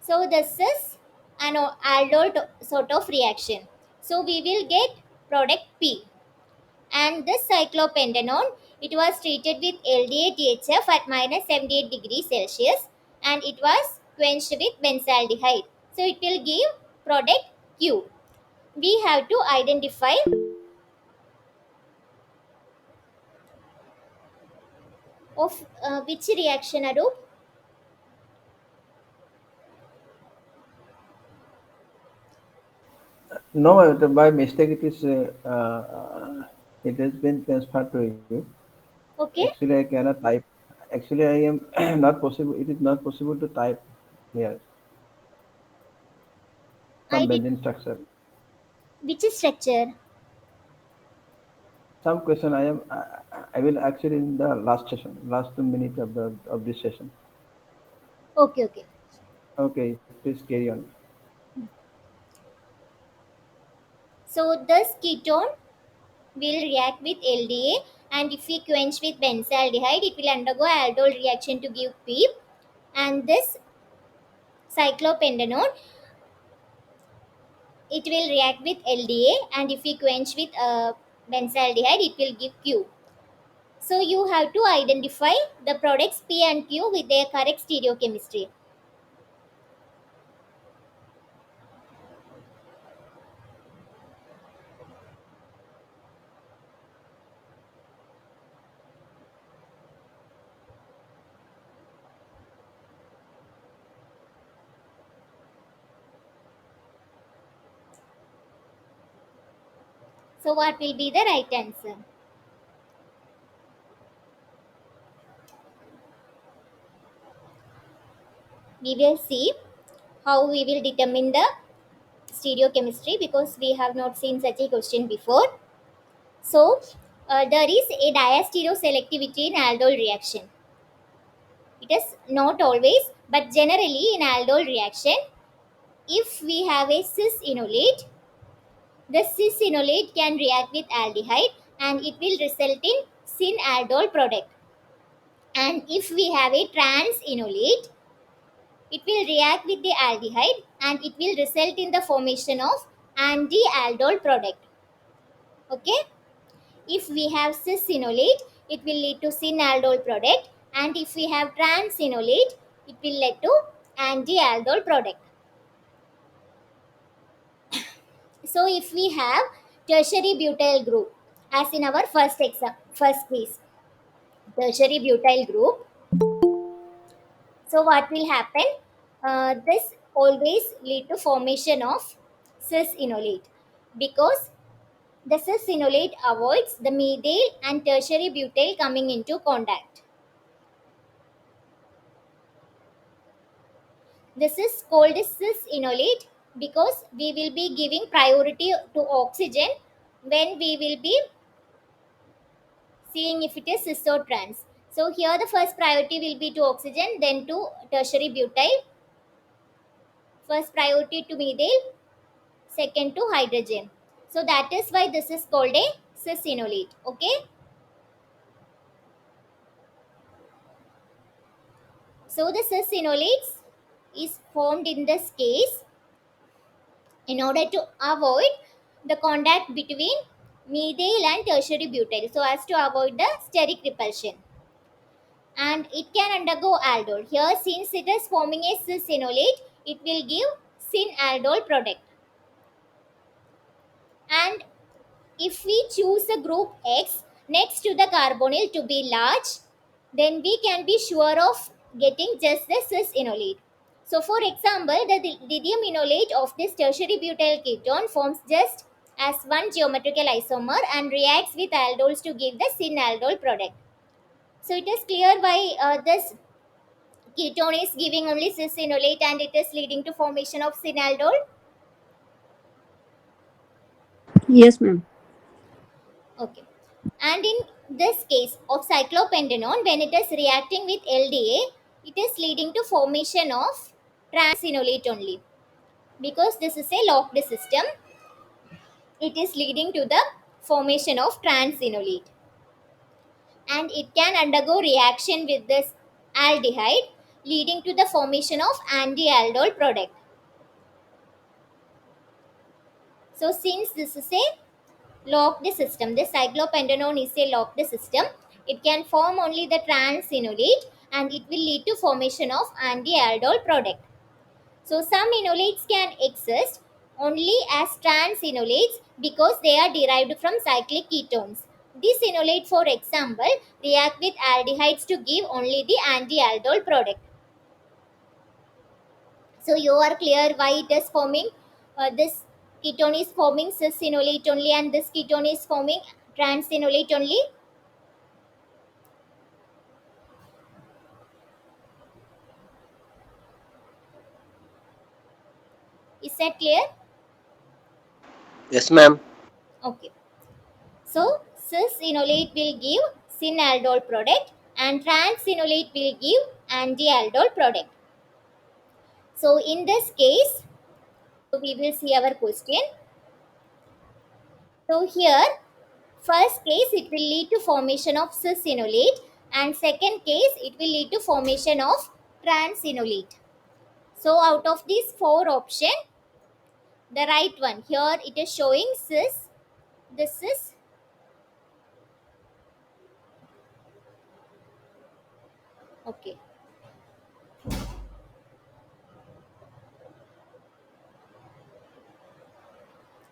So this is an aldol sort of reaction. So we will get product P. And this cyclopentanone, it was treated with LDA-THF at minus 78 degrees Celsius, and it was quenched with benzaldehyde. So it will give product Q. We have to identify of which reaction, Arup? No, by mistake it has been transferred to you. Okay. Actually, I cannot type. Actually, I am not possible. It is not possible to type here I some did. benzene structure. Which structure? Some question I will actually in the last session, last 2 minutes of this session. Okay, okay. Okay, please carry on. So this ketone will react with LDA, and if we quench with benzaldehyde, it will undergo aldol reaction to give PEEP. And this cyclopentanone, it will react with LDA, and if we quench with benzaldehyde, it will give Q. So you have to identify the products P and Q with their correct stereochemistry. So what will be the right answer? We will see how we will determine the stereochemistry, because we have not seen such a question before. So there is a diastereoselectivity in aldol reaction. It is not always, but generally in aldol reaction, if we have a cis enolate, The cis-enolate can react with aldehyde and it will result in syn-aldol product. And if we have a trans-enolate, it will react with the aldehyde and it will result in the formation of anti-aldol product. Okay? If we have cis-enolate, it will lead to syn-aldol product, and if we have trans-enolate, it will lead to anti-aldol product. So if we have tertiary butyl group, as in our first quiz, tertiary butyl group, so what will happen? This always lead to formation of cis-enolate, because the cis-enolate avoids the methyl and tertiary butyl coming into contact. This is called cis-enolate because we will be giving priority to oxygen when we will be seeing if it is cis or trans. So here the first priority will be to oxygen, then to tertiary butyl, first priority to methyl, second to hydrogen. So that is why this is called a cis-enolate. Okay. So the cis-enolates is formed in this case in order to avoid the contact between methyl and tertiary butyl, so as to avoid the steric repulsion, and it can undergo aldol. Here, since it is forming a cis-enolate, it will give syn-aldol product. And if we choose a group X next to the carbonyl to be large, then we can be sure of getting just the cis-enolate. So for example, the lithium enolate of this tertiary butyl ketone forms just as one geometrical isomer and reacts with aldols to give the syn-aldol product. So it is clear why this ketone is giving only cis-enolate and it is leading to formation of syn-aldol. Yes, ma'am. Okay. And in this case of cyclopentanone, when it is reacting with LDA, it is leading to formation of transenolate only. Because this is a locked system, it is leading to the formation of transenolate. And it can undergo reaction with this aldehyde, leading to the formation of anti-aldol product. So since this is a locked system, the cyclopentanone is a locked system, it can form only the transenolate and it will lead to formation of anti-aldol product. So some enolates can exist only as transenolates because they are derived from cyclic ketones. This enolate, for example, react with aldehydes to give only the anti-aldol product. So you are clear why it is forming this ketone is forming cis-enolate only and this ketone is forming transenolate only. Is that clear? Yes, ma'am. Okay. So cis-enolate will give syn-aldol product and trans-enolate will give anti-aldol product. So in this case, we will see our question. So here, first case it will lead to formation of cis-enolate and second case it will lead to formation of trans-enolate. So out of these four options, the right one here it is showing cis. This is okay.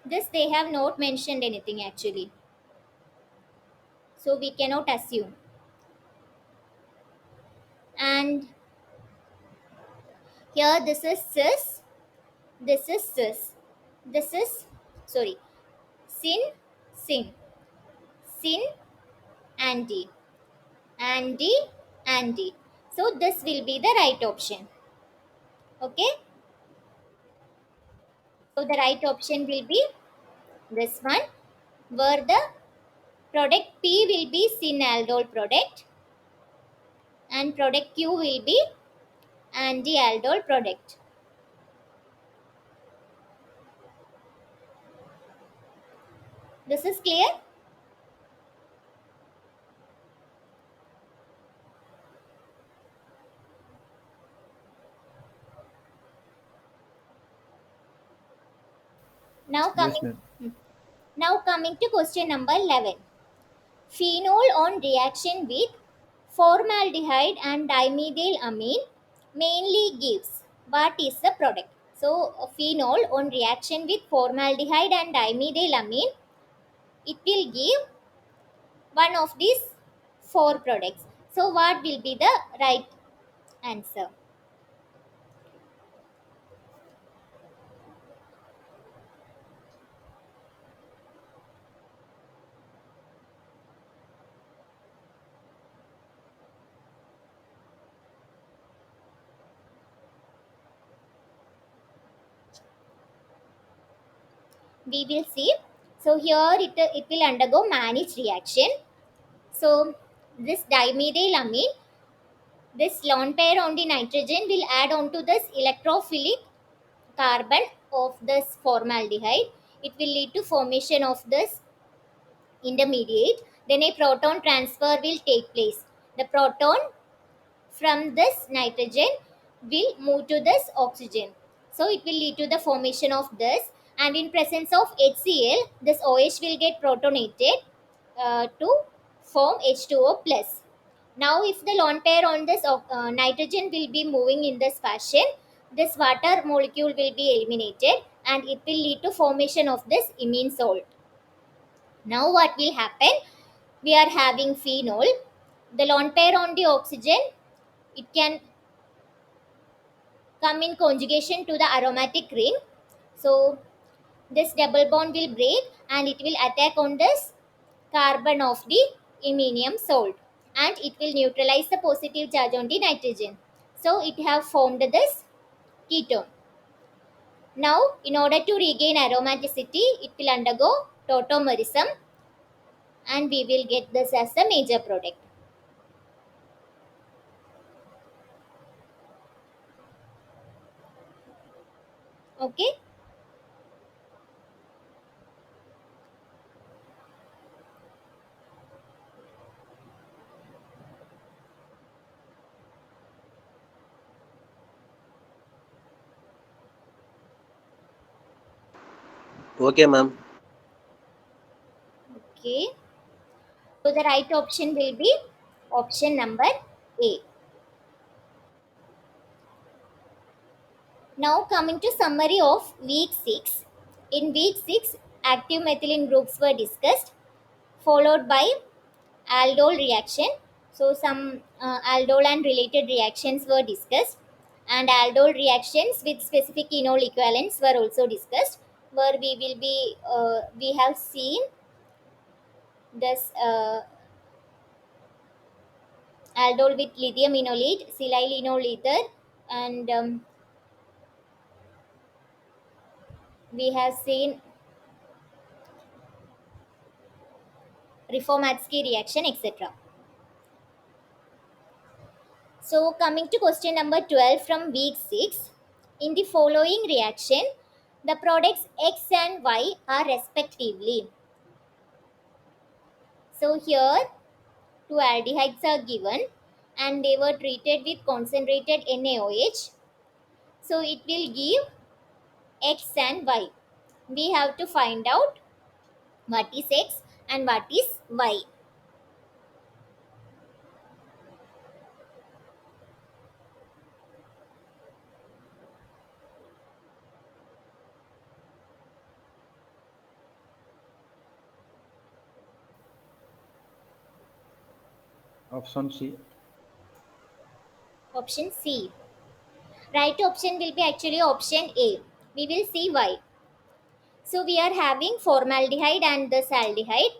This they have not mentioned anything actually. So we cannot assume. And here this is cis, this is cis, this is sorry, sin, sin, sin, anti, anti, anti. So this will be the right option. Okay. So the right option will be this one, where the product P will be syn-aldol product and product Q will be anti-aldol product. This is clear? Now Yes, coming ma'am. now coming to question number 11. Phenol on reaction with formaldehyde and dimethylamine mainly gives what is the product? So, a phenol on reaction with formaldehyde and dimethylamine, it will give one of these four products. So, what will be the right answer? We will see. So, here it will undergo managed reaction. So, this dimethylamine, this lone pair on the nitrogen will add on to this electrophilic carbon of this formaldehyde. It will lead to formation of this intermediate. Then a proton transfer will take place. The proton from this nitrogen will move to this oxygen. So it will lead to the formation of this, and in presence of HCl, this OH will get protonated to form H2O plus. Now if the lone pair on this nitrogen will be moving in this fashion, this water molecule will be eliminated and it will lead to formation of this imine salt. Now what will happen? We are having phenol. The lone pair on the oxygen, it can come in conjugation to the aromatic ring. So this double bond will break and it will attack on this carbon of the iminium salt, and it will neutralize the positive charge on the nitrogen. So it have formed this ketone. Now in order to regain aromaticity, it will undergo tautomerism and we will get this as the major product. Okay. Okay, ma'am. Okay. So the right option will be option number A. Now coming to summary of week 6. In week 6, active methylene groups were discussed, followed by aldol reaction. So some aldol and related reactions were discussed, and aldol reactions with specific enol equivalents were also discussed, where we have seen this aldol with lithium enolate, silyl enol ether, and we have seen Reformatsky reaction, etc. So, coming to question number 12 from week 6. In the following reaction, the products X and Y are respectively. So, here two aldehydes are given and they were treated with concentrated NaOH. So, it will give X and Y. We have to find out what is X and what is Y. Option C. Option C. Right option will be actually option A. We will see why. So we are having formaldehyde and this aldehyde.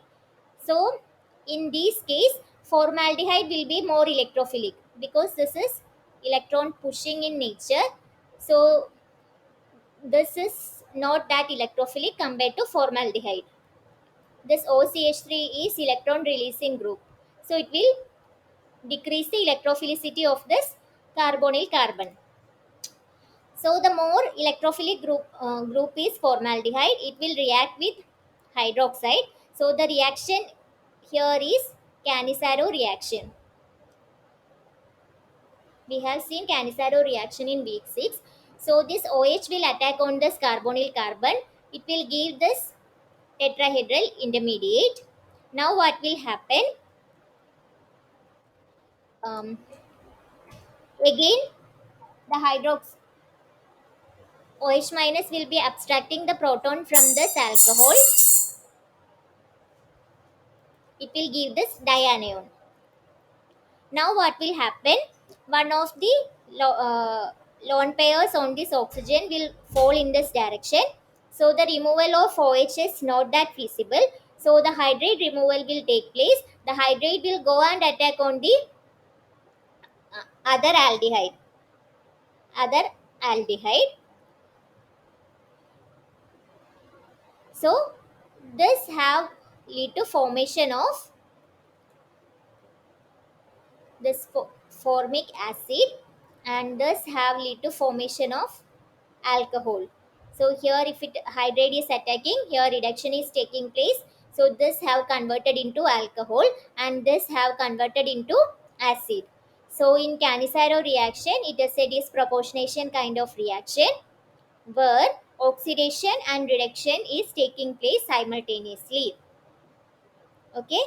So in this case, formaldehyde will be more electrophilic because this is electron pushing in nature. So this is not that electrophilic compared to formaldehyde. This OCH3 is electron releasing group. So it will decrease the electrophilicity of this carbonyl carbon. So the more electrophilic group is formaldehyde, it will react with hydroxide. So the reaction here is Cannizzaro reaction. We have seen Cannizzaro reaction in week 6. So this OH will attack on this carbonyl carbon. It will give this tetrahedral intermediate. Now what will happen? Um, Again, the hydrox OH minus will be abstracting the proton from this alcohol. It will give this dianion. Now what will happen? One of the lone pairs on this oxygen will fall in this direction. So the removal of OH is not that feasible. So the hydrate removal will take place. The hydrate will go and attack on the other aldehyde. Other aldehyde. So this have lead to formation of this formic acid, and thus have lead to formation of alcohol. So here if it hydrate is attacking, here reduction is taking place. So this have converted into alcohol and this have converted into acid. So in Cannizzaro reaction, it is a disproportionation kind of reaction where oxidation and reduction is taking place simultaneously. Okay.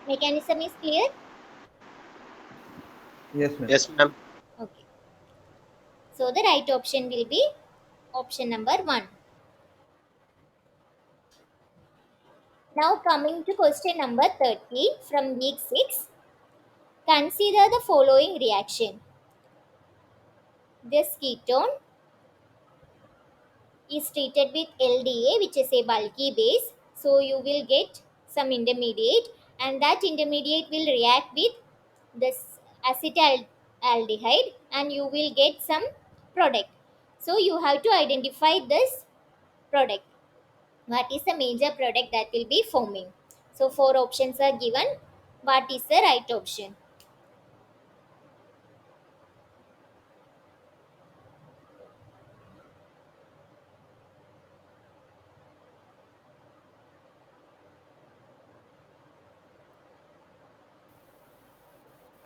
Mechanism is clear? Yes, ma'am. Yes, ma'am. Okay. So the right option will be option number 1. Now coming to question number 30 from week 6. Consider the following reaction. This ketone is treated with LDA, which is a bulky base. So you will get some intermediate, and that intermediate will react with this acetaldehyde and you will get some product. So you have to identify this product. What is the major product that will be forming? So 4 options are given. What is the right option?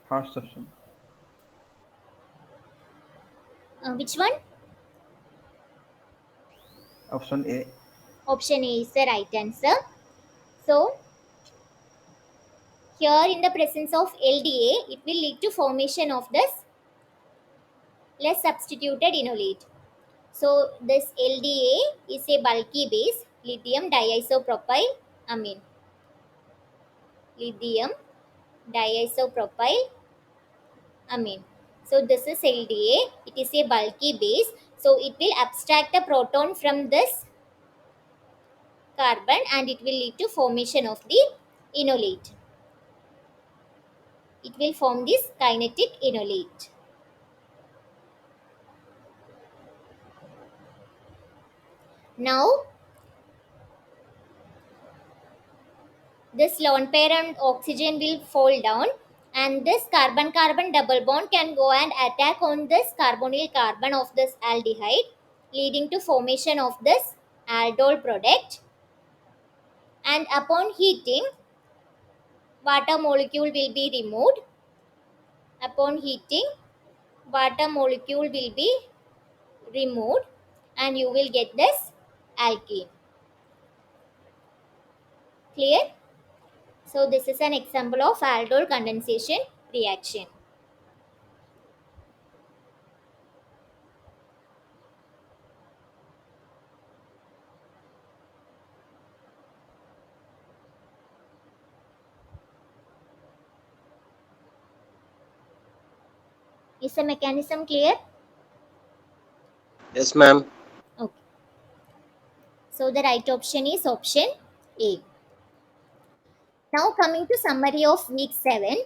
First option. Which one? Option A. Option A is the right answer. So here in the presence of LDA, it will lead to formation of this less substituted enolate. So this LDA is a bulky base, lithium diisopropyl amine. Lithium diisopropyl amine. So this is LDA. It is a bulky base. So it will abstract a proton from this carbon and it will lead to formation of the enolate. It will form this kinetic enolate. Now this lone pair and oxygen will fall down and this carbon carbon double bond can go and attack on this carbonyl carbon of this aldehyde, leading to formation of this aldol product, and upon heating water molecule will be removed. Upon heating water molecule will be removed and you will get this alkene. Clear? So this is an example of aldol condensation reaction. Is the mechanism clear? Yes, ma'am. Okay. So the right option is option A. Now coming to summary of week 7.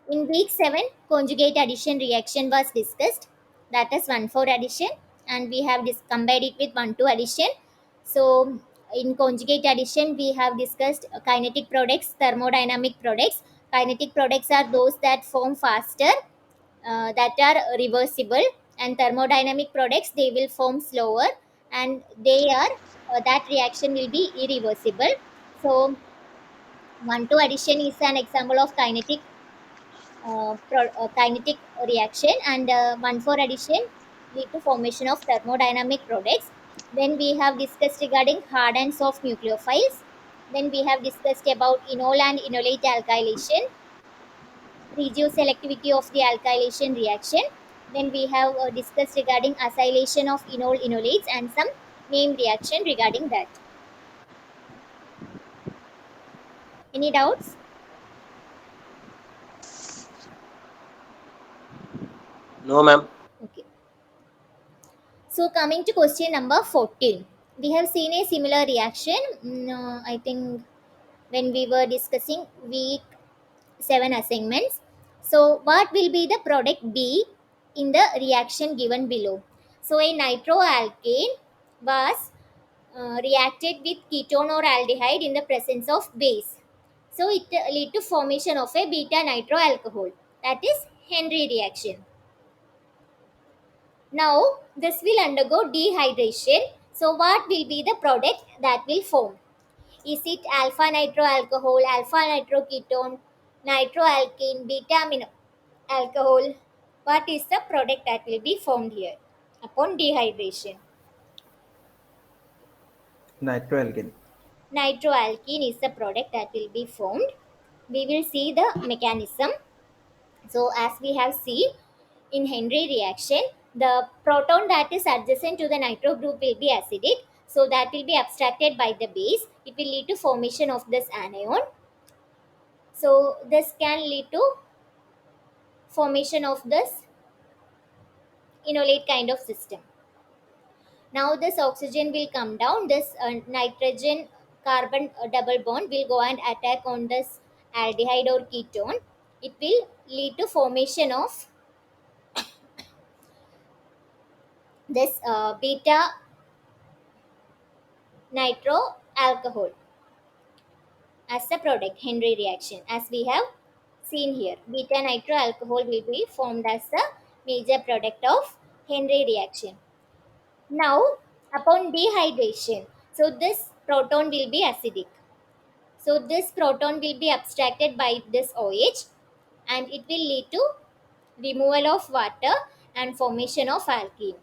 In week 7, conjugate addition reaction was discussed. That is 1,4 addition and we have compared it with 1,2 addition. So in conjugate addition, we have discussed kinetic products, thermodynamic products. Kinetic products are those that form faster, that are reversible, and thermodynamic products they will form slower, and they are that reaction will be irreversible. So 1 to addition is an example of kinetic reaction, and 1,4 addition lead to formation of thermodynamic products. Then we have discussed regarding hard and soft nucleophiles. Then we have discussed about enol and enolate alkylation, reduce selectivity of the alkylation reaction. Then we have discussed regarding acylation of enol enolates and some name reaction regarding that. Any doubts? No, ma'am. Okay. So coming to question number 14, we have seen a similar reaction. I think when we were discussing week 7 assignments. So what will be the product B in the reaction given below? So a nitroalkane was reacted with ketone or aldehyde in the presence of base. So it lead to formation of a beta nitroalcohol. That is Henry reaction. Now this will undergo dehydration. So what will be the product that will form? Is it alpha nitroalcohol, alpha nitroketone, nitroalkane, beta amino alcohol? What is the product that will be formed here upon dehydration? Nitroalkane. Nitroalkene is the product that will be formed. We will see the mechanism. So as we have seen in Henry reaction, the proton that is adjacent to the nitro group will be acidic. So that will be abstracted by the base. It will lead to formation of this anion. So this can lead to formation of this enolate kind of system. Now this oxygen will come down. This nitrogen carbon double bond will go and attack on this aldehyde or ketone. It will lead to formation of this beta nitro alcohol as the product Henry reaction. As we have seen here, beta nitro alcohol will be formed as the major product of Henry reaction. Now upon dehydration, so this proton will be acidic. So this proton will be abstracted by this OH, and it will lead to removal of water and formation of alkene.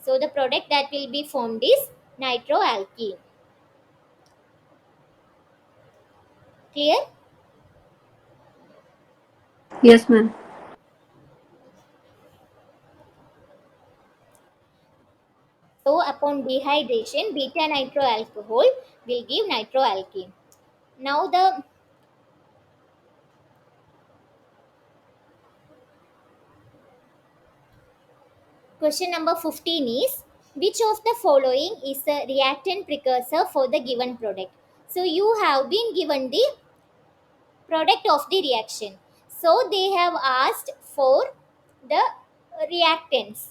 So the product that will be formed is nitroalkene. Clear? Yes, ma'am. So upon dehydration, beta nitroalcohol will give nitroalkene. Now the question number 15 is, which of the following is a reactant precursor for the given product? So you have been given the product of the reaction. So they have asked for the reactants.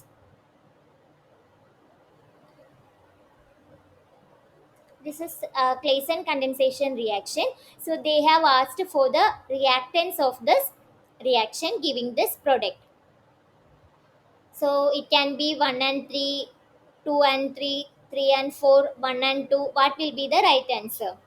This is a Claisen condensation reaction. So they have asked for the reactants of this reaction giving this product. So it can be 1 and 3, 2 and 3, 3 and 4, 1 and 2. What will be the right answer?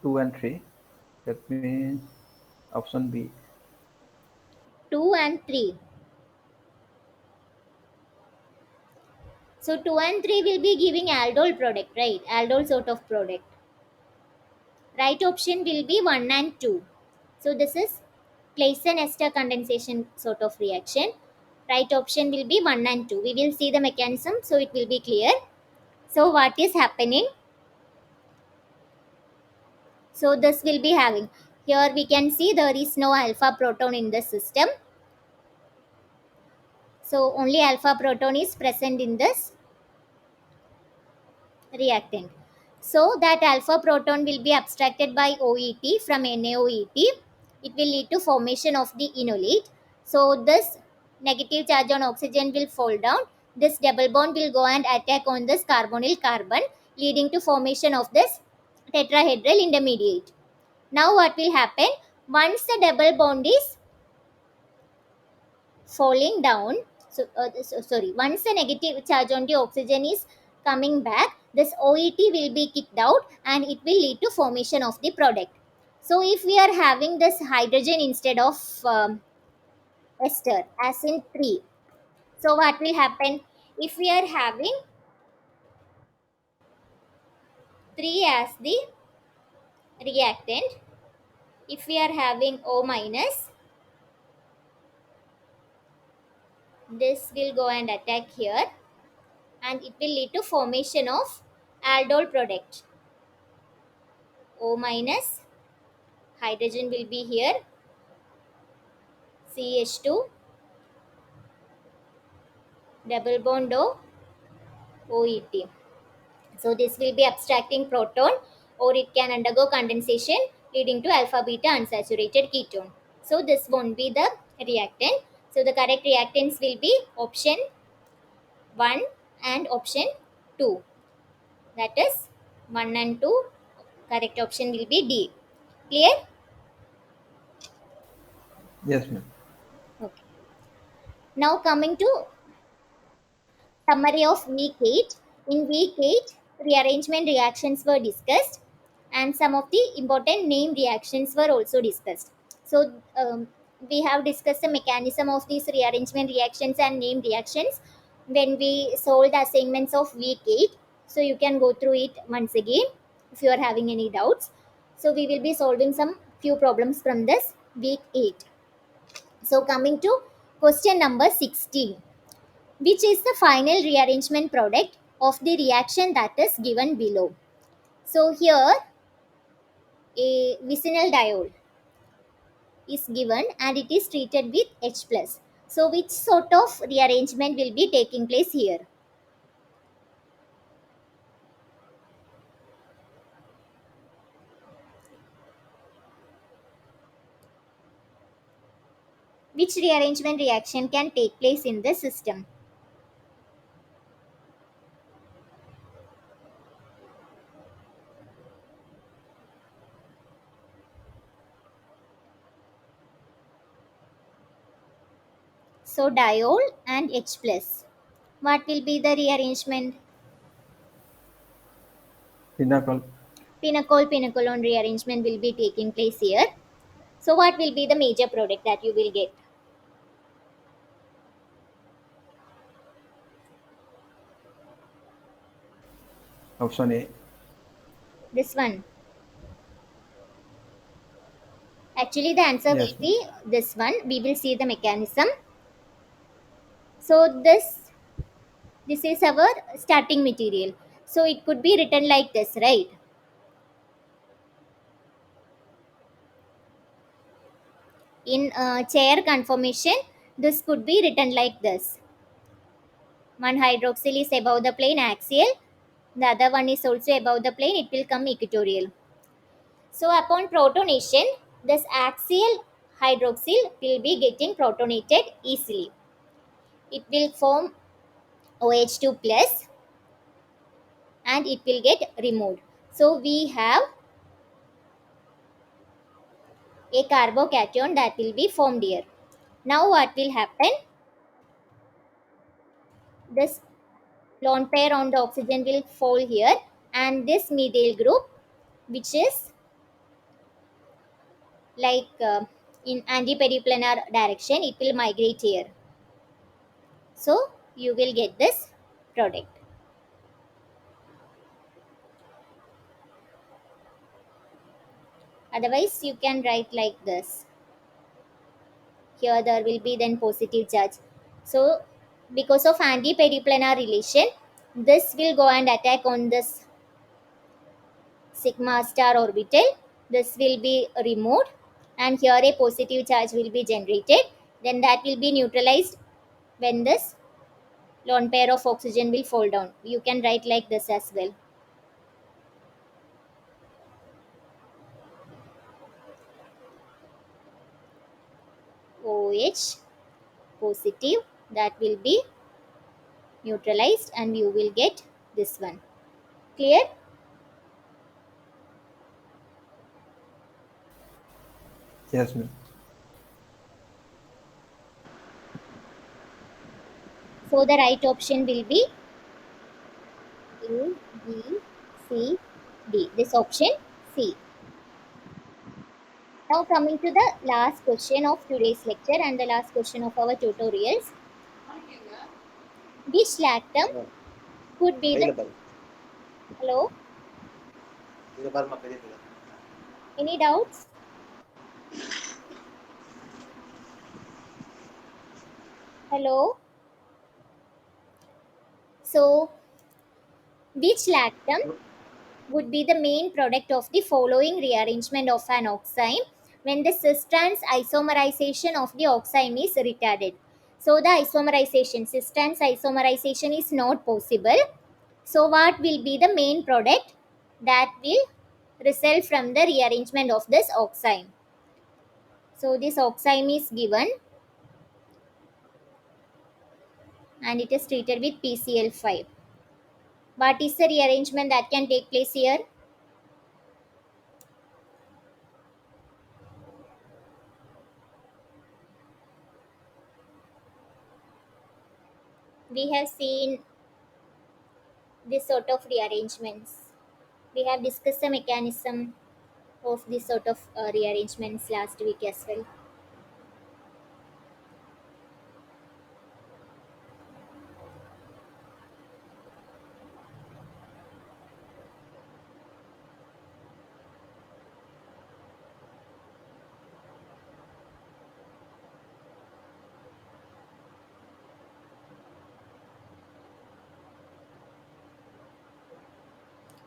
2 and 3. That means option B. 2 and 3. So 2 and 3 will be giving aldol product, right? Aldol sort of product. Right option will be 1 and 2. So this is Claisen ester condensation sort of reaction. Right option will be 1 and 2. We will see the mechanism so it will be clear. So what is happening? So this will be having, here we can see there is no alpha proton in the system. So only alpha proton is present in this reactant. So that alpha proton will be abstracted by OET from NaOET. It will lead to formation of the enolate. So this negative charge on oxygen will fall down. This double bond will go and attack on this carbonyl carbon, leading to formation of this tetrahedral intermediate. Now what will happen? Once the double bond is falling down, sorry, once the negative charge on the oxygen is coming back, this OET will be kicked out and it will lead to formation of the product. So if we are having this hydrogen instead of ester as in 3, so what will happen? If we are having 3 as the reactant, if we are having O minus, this will go and attack here and it will lead to formation of aldol product. O minus, hydrogen will be here, CH2, double bond O, OET. So this will be abstracting proton, or it can undergo condensation leading to alpha beta unsaturated ketone. So this won't be the reactant. So the correct reactants will be option 1 and option 2. That is 1 and 2. Correct option will be D. Clear? Yes, ma'am. Okay. Now coming to summary of week 8. In week 8, rearrangement reactions were discussed and some of the important name reactions were also discussed. So, we have discussed the mechanism of these rearrangement reactions and name reactions when we solved the assignments of week 8. So, you can go through it once again if you are having any doubts. So, we will be solving some few problems from this week 8. So, coming to question number 16, which is the final rearrangement product of the reaction that is given below. So here a vicinal diol is given and it is treated with H plus. So which sort of rearrangement will be taking place here? Which rearrangement reaction can take place in the system? So diol and H plus. What will be the rearrangement? Pinnacle. Pinacol rearrangement will be taking place here. So what will be the major product that you will get? Option A. This one. Actually, the answer will Yes, ma'am. be this one. We will see the mechanism. So this is our starting material. So it could be written like this, right? In chair conformation, this could be written like this. One hydroxyl is above the plane axial. The other one is also above the plane. It will come equatorial. So upon protonation, this axial hydroxyl will be getting protonated easily. It will form OH2 plus and it will get removed. So we have a carbocation that will be formed here. Now what will happen? This lone pair on the oxygen will fall here and this methyl group, which is like in antiperiplanar direction, it will migrate here. So you will get this product. Otherwise you can write like this. Here there will be then positive charge. So because of antiperiplanar relation, this will go and attack on this sigma star orbital. This will be removed and here a positive charge will be generated. Then that will be neutralized when this lone pair of oxygen will fall down. You can write like this as well. OH positive, that will be neutralized and you will get this one. Clear? Yes, ma'am. So the right option will be A, B, C, D. This option C. Now coming to the last question of today's lecture and the last question of our tutorials. Which lactam Ma'am, could be the... available. Hello? Ini baru mah pwede pala. Any doubts? Hello? So which lactam would be the main product of the following rearrangement of an oxime when the cis trans isomerization of the oxime is retarded? So the isomerization, cis trans isomerization is not possible. So what will be the main product that will result from the rearrangement of this oxime? So this oxime is given and it is treated with PCl5. What is the rearrangement that can take place here? We have seen this sort of rearrangements. We have discussed the mechanism of this sort of rearrangements last week as well.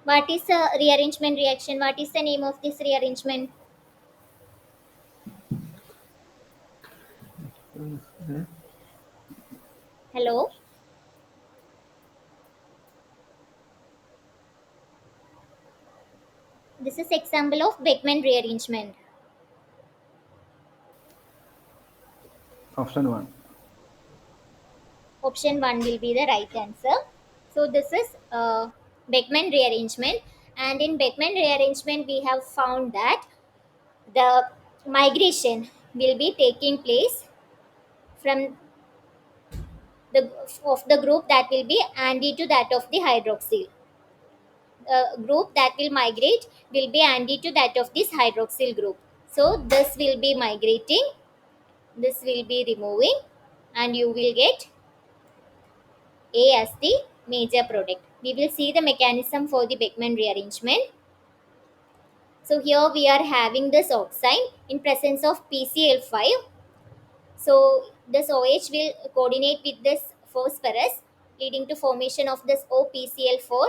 What is a rearrangement reaction? What is the name of this rearrangement? Hello? This is example of Beckmann rearrangement. Option 1. Option 1 will be the right answer. So this is Beckmann rearrangement, and in Beckmann rearrangement we have found that the migration will be taking place from the of the group that will be anti to that of the hydroxyl. Group that will migrate will be anti to that of this hydroxyl group. So this will be migrating, this will be removing, and you will get A as the major product. We will see the mechanism for the Beckmann rearrangement. So here we are having this oxime in presence of PCl5. So this OH will coordinate with this phosphorus, leading to formation of this OPCl4.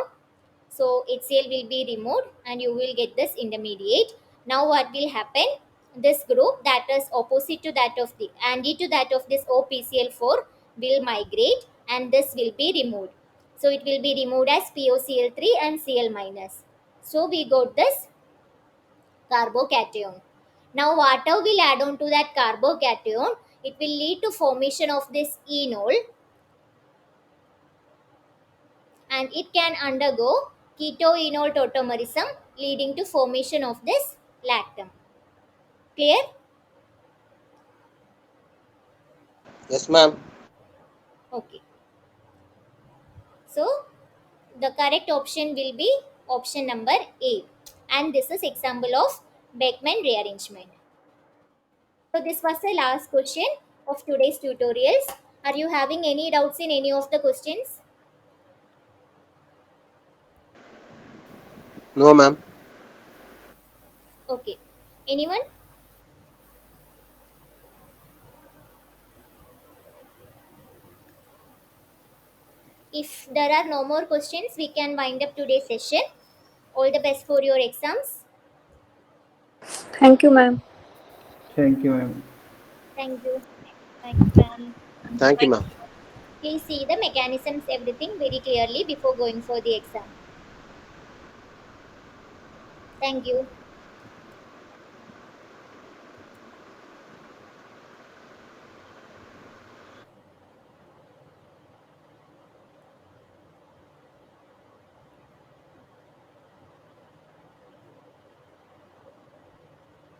So HCl will be removed and you will get this intermediate. Now what will happen? This group that is opposite to that of the anti to that of this OPCl4 will migrate and this will be removed. So it will be removed as POCl3 and Cl minus. So we got this carbocation. Now water will add on to that carbocation. It will lead to formation of this enol and it can undergo ketoenol tautomerism leading to formation of this lactam. Clear? Yes, ma'am. Okay. So the correct option will be option number A. And this is example of Beckmann rearrangement. So this was the last question of today's tutorials. Are you having any doubts in any of the questions? No, ma'am. Okay. Anyone? If there are no more questions, we can wind up today's session. All the best for your exams. Thank you, ma'am. Thank you, ma'am. Thank you. Thank you, ma'am. Thank you, ma'am. Please see the mechanisms, everything very clearly before going for the exam. Thank you.